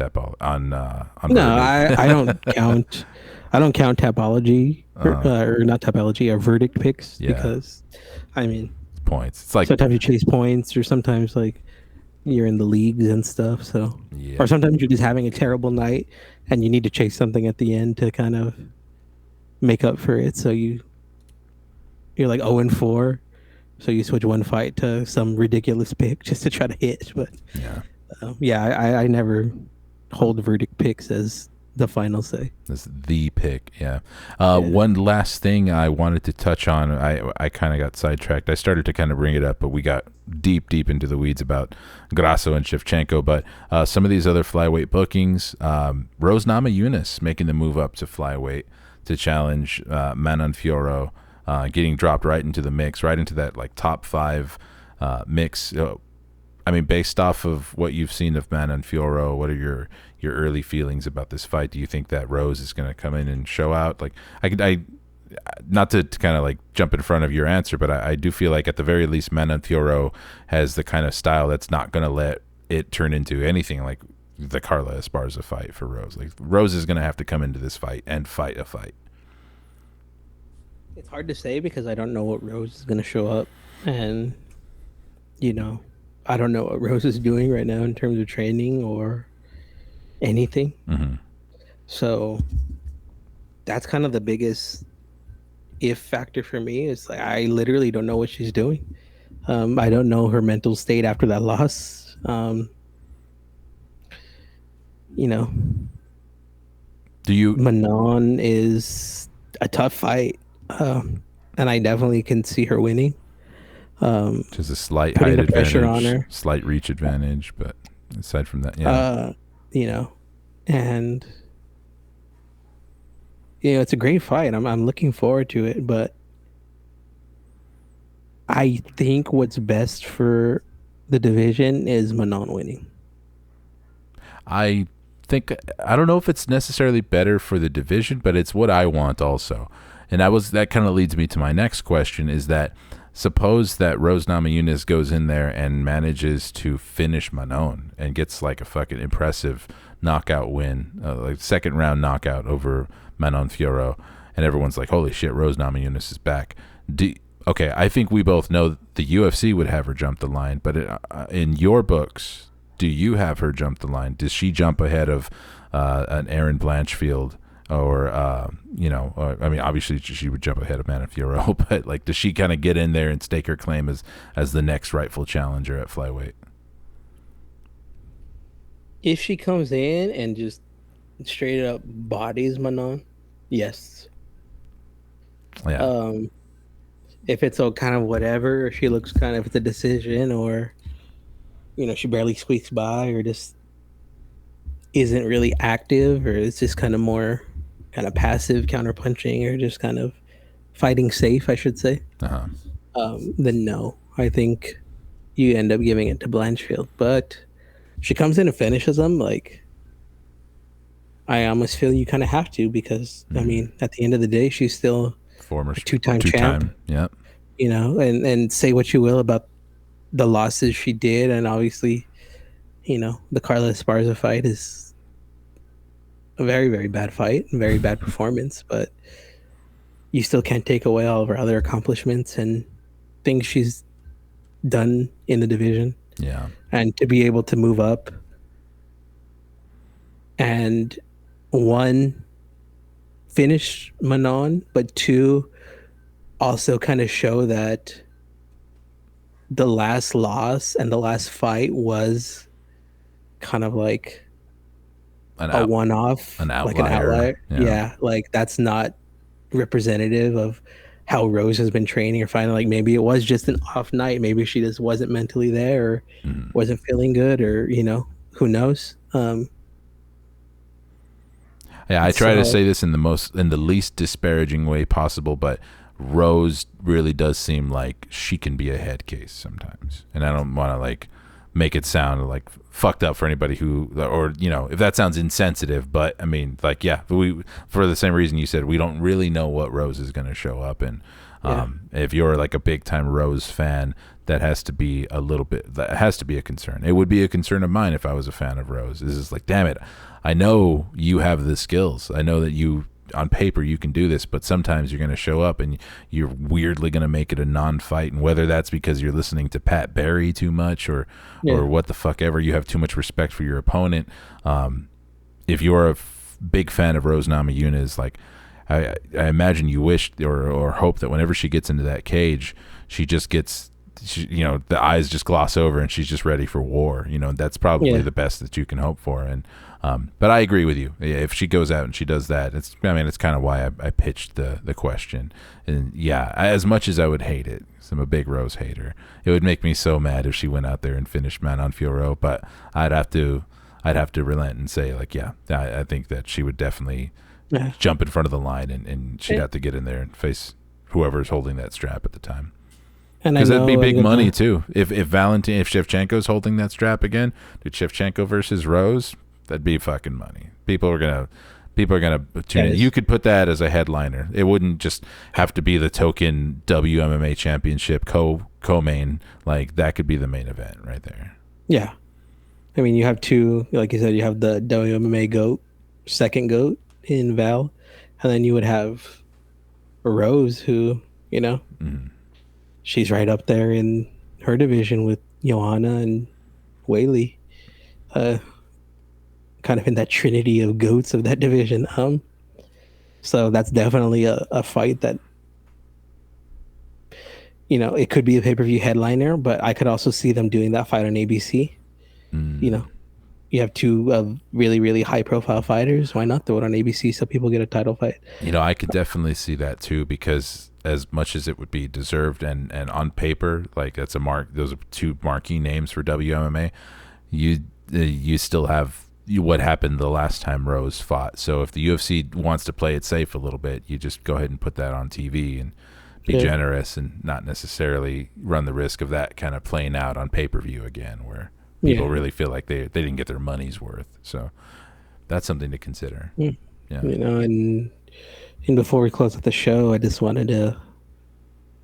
No, I don't count. I don't count Tapology or not Tapology or verdict picks because, I mean, points. It's like sometimes you chase points, or sometimes like you're in the leagues and stuff. So, or sometimes you're just having a terrible night and you need to chase something at the end to kind of make up for it. So you're like 0-4, so you switch one fight to some ridiculous pick just to try to hit. But I never hold verdict picks as the final say. That's the pick. One last thing I wanted to touch on. I kind of got sidetracked. I started to kind of bring it up, but we got deep into the weeds about Grasso and Shevchenko. But some of these other flyweight bookings, Rose Namajunas making the move up to flyweight to challenge Manon Fiorot, getting dropped right into the mix, right into that like top 5 mix. I mean, based off of what you've seen of Manon Fiorot, what are your early feelings about this fight? Do you think that Rose is going to come in and show out? Like, I not to kind of like jump in front of your answer, but I do feel like at the very least Manon Fiorot has the kind of style that's not going to let it turn into anything like the Carla Esparza fight for Rose. Like, Rose is going to have to come into this fight and fight a fight. It's hard to say because I don't know what Rose is going to show up, and I don't know what Rose is doing right now in terms of training or anything. Mm-hmm. So that's kind of the biggest if factor for me. Is like I literally don't know what she's doing. I don't know her mental state after that loss. Manon is a tough fight, and I definitely can see her winning. Just a slight height advantage, pressure on her, slight reach advantage, but aside from that, and it's a great fight. I'm looking forward to it, but I think what's best for the division is Manon winning. I don't know if it's necessarily better for the division, but it's what I want also. And that kind of leads me to my next question, is that suppose that Rose Namajunas goes in there and manages to finish Manon and gets like a fucking impressive knockout win, like second round knockout over Manon Fiorot, and everyone's like, holy shit, Rose Namajunas is back. Okay, I think we both know the UFC would have her jump the line, but in your books, do you have her jump the line? Does she jump ahead of an Erin Blanchfield? Or I mean, obviously she would jump ahead of Manon Fiorot, but like, does she kind of get in there and stake her claim as the next rightful challenger at flyweight? If she comes in and just straight up bodies Manon, yes. Yeah. If it's all kind of whatever, or she looks kind of, it's a decision, or she barely squeaks by, or just isn't really active, or it's just kind of more kind of passive counterpunching, or just kind of fighting safe, I should say. Then no, I think you end up giving it to Blanchfield. But she comes in and finishes them, like, I almost feel you kind of have to, because I mean, at the end of the day, she's still former two-time champ. Yep. And say what you will about the losses she did, and obviously, the Carla Esparza fight is a very, very bad fight, very bad performance, but you still can't take away all of her other accomplishments and things she's done in the division. Yeah. And to be able to move up and, one, finish Manon, but two, also kind of show that the last loss and the last fight was kind of like a one-off, an outlier. Like an outlier. Yeah, like that's not representative of how Rose has been training or fighting. Like maybe it was just an off night. Maybe she just wasn't mentally there, or wasn't feeling good, or who knows. Yeah, I try to say this in the least disparaging way possible, but Rose really does seem like she can be a head case sometimes, and I don't want to like make it sound like fucked up for anybody who, or if that sounds insensitive, but I mean, like, yeah, we, for the same reason you said, we don't really know what Rose is going to show up, and if you're like a big time Rose fan, that has to be a concern. It would be a concern of mine if I was a fan of Rose. This is like, damn it, I know you have the skills, I know that you on paper you can do this, but sometimes you're going to show up and you're weirdly going to make it a non-fight, and whether that's because you're listening to Pat Barry too much, or what the fuck ever, you have too much respect for your opponent. If you're a big fan of Rose Namajunas, like I imagine you wish or hope that whenever she gets into that cage, she just gets, the eyes just gloss over and she's just ready for war. That's probably the best that you can hope for. And but I agree with you. If she goes out and she does that, it's kind of why I pitched the question. And yeah, as much as I would hate it, 'cause I'm a big Rose hater, it would make me so mad if she went out there and finished Manon Fiorot. But I'd have to relent and say, like, yeah, I think that she would definitely jump in front of the line, and she'd have to get in there and face whoever's holding that strap at the time. Because that'd be big money too. If Shevchenko's holding that strap again, dude, Shevchenko versus Rose, that'd be fucking money. People are gonna tune in. You could put that as a headliner. It wouldn't just have to be the token WMMA championship co-main. Like, that could be the main event right there. Yeah, I mean, you have two, like you said, you have the WMMA GOAT, second GOAT in Val, and then you would have Rose, who she's right up there in her division with Joanna and Weili, kind of in that trinity of goats of that division. So that's definitely a fight that, it could be a pay-per-view headliner, but I could also see them doing that fight on ABC. You have two really, really high-profile fighters. Why not throw it on ABC so people get a title fight? I could definitely see that too, because as much as it would be deserved and on paper, like, that's those are two marquee names for WMMA. You still have what happened the last time Rose fought. So if the UFC wants to play it safe a little bit, you just go ahead and put that on TV and be generous, and not necessarily run the risk of that kind of playing out on pay-per-view again, where people really feel like they didn't get their money's worth. So that's something to consider. Yeah. And before we close out the show, I just wanted to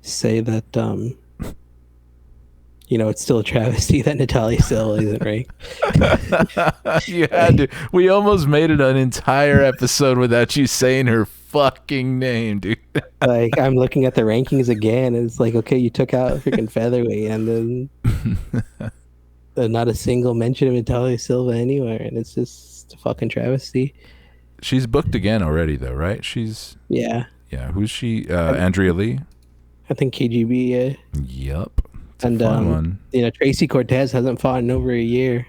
say that it's still a travesty that Natalia Silva isn't ranked. You had to. We almost made it an entire episode without you saying her fucking name, dude. Like, I'm looking at the rankings again, and it's like, okay, you took out freaking featherweight, and then not a single mention of Natalia Silva anywhere, and it's just a fucking travesty. She's booked again already, though, right? Yeah. Who's she? Andrea Lee. I think KGB. Yeah. Yep. It's and a fun one. Tracy Cortez hasn't fought in over a year,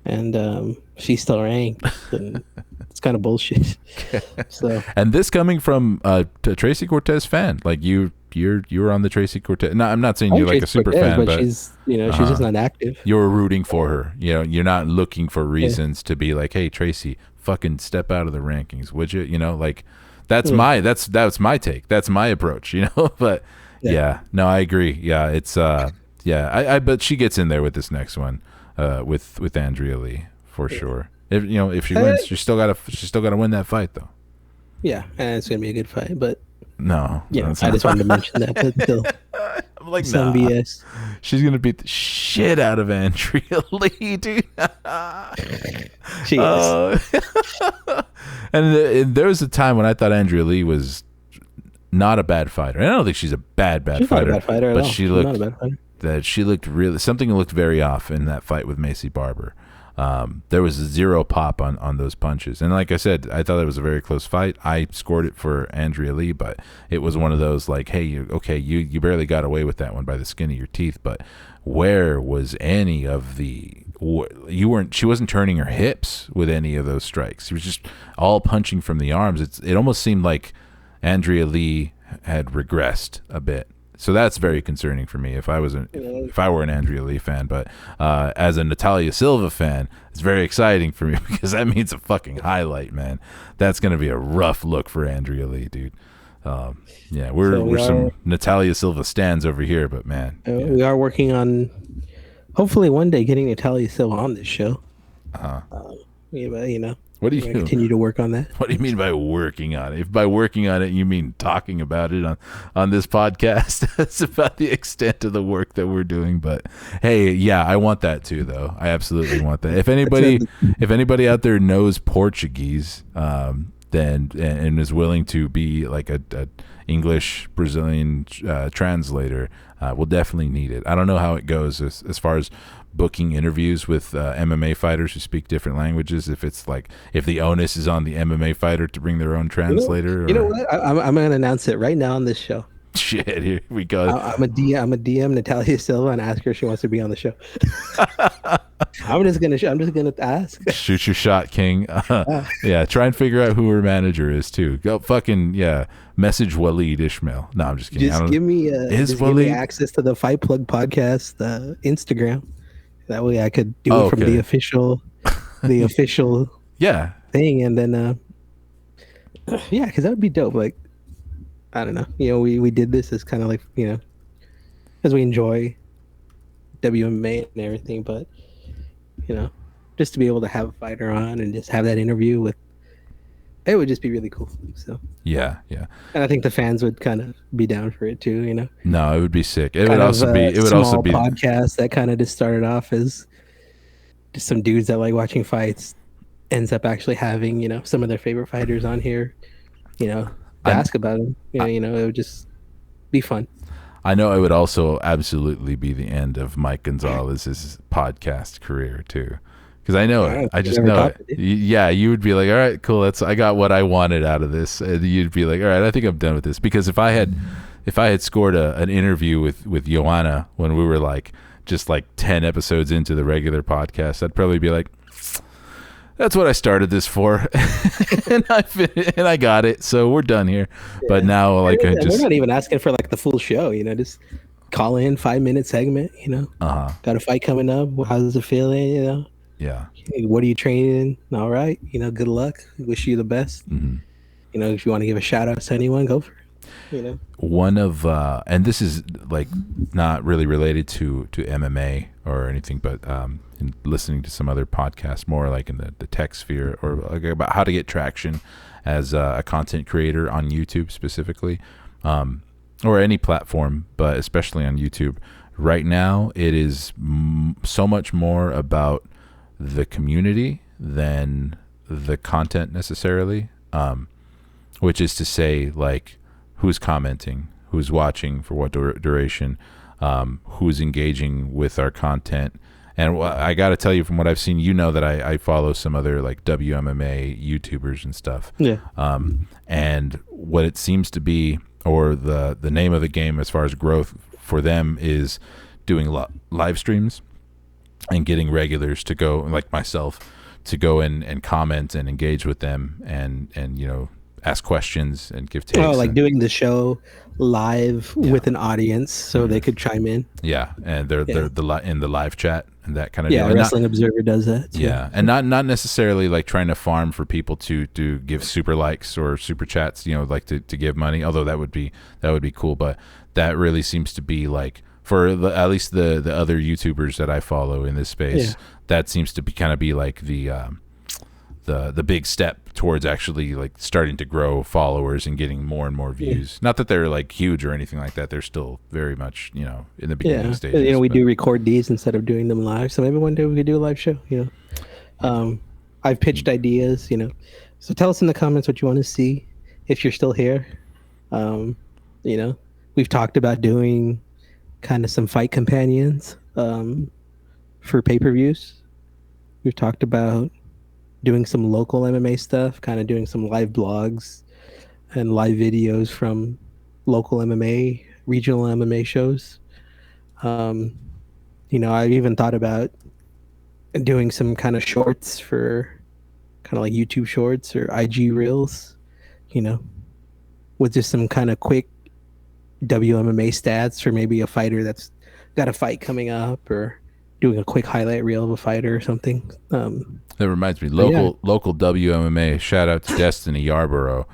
and she's still ranked. And it's kind of bullshit. So. And this coming from a Tracy Cortez fan, like you were on the Tracy Cortez. No, I'm not saying you're like a super fan, but she's she's just not active. You were rooting for her. You're not looking for reasons to be like, hey, Tracy, fucking step out of the rankings, would you? Like. That's my take. That's my approach, But no, I agree. Yeah, it's I bet she gets in there with this next one, with Andrea Lee for sure. If she wins, she's still gotta win that fight though. Yeah, and it's gonna be a good fight, but no, I just wanted to mention that. But still, I'm like, some BS. She's gonna beat the shit out of Andrea Lee, dude. She is. And there was a time when I thought Andrea Lee was not a bad fighter. And I don't think she's a bad she's fighter. Not a bad fighter but at all. she looked really, something looked very off in that fight with Maycee Barber. There was zero pop on those punches. And like I said, I thought it was a very close fight. I scored it for Andrea Lee, but it was one of those like, hey, you barely got away with that one by the skin of your teeth. But where was any of the... She wasn't turning her hips with any of those strikes. She was just all punching from the arms. It almost seemed like Andrea Lee had regressed a bit. So that's very concerning for me if I were an Andrea Lee fan. But as a Natalia Silva fan, it's very exciting for me because that means a fucking highlight, man. That's going to be a rough look for Andrea Lee, dude. We're some Natalia Silva stands over here, but man. We are working on hopefully one day getting Natalia Silva on this show. What do you continue to work on that? What do you mean by working on it? If by working on it you mean talking about it on this podcast, that's about the extent of the work that we're doing. But hey, yeah, I want that too, though. I absolutely want that. If anybody out there knows Portuguese, then and is willing to be like a English Brazilian translator, we'll definitely need it. I don't know how it goes as far as booking interviews with MMA fighters who speak different languages. If the onus is on the MMA fighter to bring their own translator. You know what? I'm going to announce it right now on this show. Shit, here we go. I'm a DM Natalia Silva and ask her if she wants to be on the show. I'm just gonna ask. Shoot your shot, King. Yeah, try and figure out who her manager is too. Go fucking message Waleed Ishmael. No, I'm just kidding. Just give me access to the Fight Plug podcast Instagram. That way I could do it from the official thing, and then because that would be dope. Like, I don't know. We did this as kind of like, as we enjoy WMMA and everything, but just to be able to have a fighter on and just have that interview with, it would just be really cool. So yeah. And I think the fans would kind of be down for it too. No, it would be sick. It would also be podcast that kind of just started off as just some dudes that like watching fights, ends up actually having some of their favorite fighters on here, to ask about them. It would just be fun. I know it would also absolutely be the end of Mike Gonzalez's podcast career too. Because I just know it. Yeah, you would be like, all right, cool. I got what I wanted out of this. And you'd be like, all right, I think I'm done with this. Because if I had scored an interview with Joanna when we were just 10 episodes into the regular podcast, I'd probably be like, that's what I started this for, and I got it. So we're done here. Yeah. But now, we're not even asking for the full show. Just call in 5-minute segment. Got a fight coming up. How's it feeling? Yeah. What are you training in? All right. Good luck. Wish you the best. Mm-hmm. If you want to give a shout out to anyone, go for it. One of and this is not really related to MMA or anything, but in listening to some other podcasts more in the tech sphere or about how to get traction as a content creator on YouTube specifically, or any platform, but especially on YouTube. right now it is so much more about the community than the content necessarily, which is to say, like, who's commenting, who's watching for what duration, who's engaging with our content. And I got to tell you, from what I've seen, that I follow some other like WMMA YouTubers and stuff. Yeah. And what it seems to be, or the name of the game as far as growth for them, is doing live streams and getting regulars to go, like myself, to go in and comment and engage with them and ask questions and give takes. Oh, like doing the show live with an audience so they could chime in. Yeah, and they're in the live chat and that kind of deal. Yeah, Wrestling Observer does that too. Yeah, and not necessarily like trying to farm for people to give super likes or super chats, like to give money, although that would be cool, but that really seems to be like, for at least the other YouTubers that I follow in this space, that seems to be like the big step towards actually like starting to grow followers and getting more and more views. Not that they're like huge or anything like that. They're still very much, in the beginning stages. We do record these instead of doing them live. So maybe one day we could do a live show, I've pitched ideas, so tell us in the comments what you want to see if you're still here. We've talked about doing kind of some fight companions for pay-per-views. We've talked about doing some local MMA stuff, kind of doing some live blogs and live videos from local MMA, regional MMA shows. I've even thought about doing some kind of shorts for kind of like YouTube shorts or IG reels, with just some kind of quick WMMA stats for maybe a fighter that's got a fight coming up, or doing a quick highlight reel of a fighter or something. That reminds me, local WMMA. Shout out to Destiny Yarborough,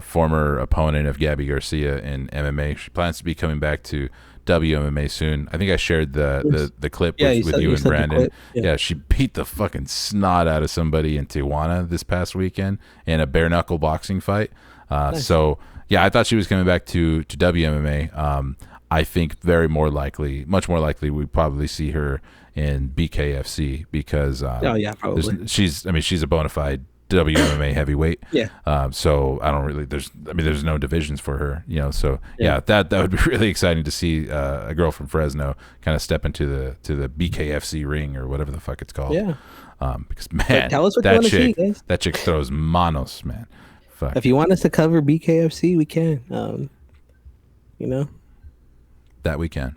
former opponent of Gabby Garcia in MMA. She plans to be coming back to WMMA soon. I think I shared the clip with you and Brandon. Yeah, she beat the fucking snot out of somebody in Tijuana this past weekend in a bare knuckle boxing fight. Nice. So yeah, I thought she was coming back to WMMA. I think much more likely we'd probably see her in BKFC because probably. She's a bona fide WMMA heavyweight. Yeah. So I don't really there's no divisions for her, So that would be really exciting to see a girl from Fresno kind of step into the BKFC ring or whatever the fuck it's called. Yeah. Because man, tell us what you want to see, guys. That chick throws manos, man. Fuck. If you want us to cover BKFC, we can. That we can.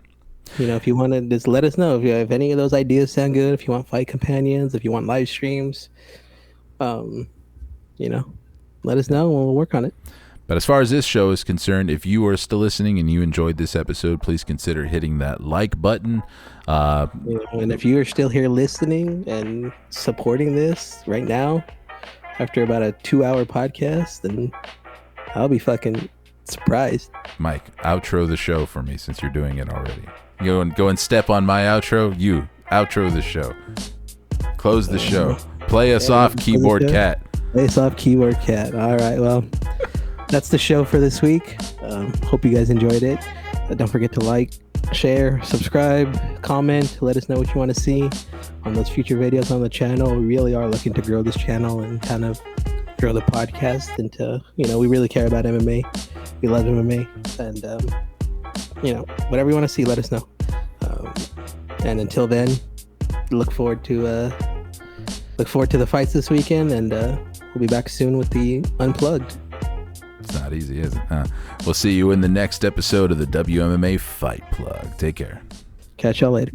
If you want to, just let us know if any of those ideas sound good. If you want fight companions, if you want live streams, let us know and we'll work on it. But as far as this show is concerned, if you are still listening and you enjoyed this episode, please consider hitting that like button. And if you are still here listening and supporting this right now, after about a 2-hour podcast, then I'll be fucking surprised. Mike, outro the show for me since you're doing it already. Go and step on my outro. You outro the show. Close the show. Play us off, Keyboard Cat. Play us off, Keyboard Cat. All right, well, that's the show for this week. Hope you guys enjoyed it. Don't forget to like, share, subscribe, comment. Let us know what you want to see on those future videos on the channel. We really are looking to grow this channel and kind of grow the podcast into, we really care about MMA. We love MMA, and whatever you want to see, let us know. And until then, look forward to the fights this weekend, and we'll be back soon with the Unplugged. It's not easy, is it? Huh? We'll see you in the next episode of the WMMA Fight Plug. Take care. Catch y'all later.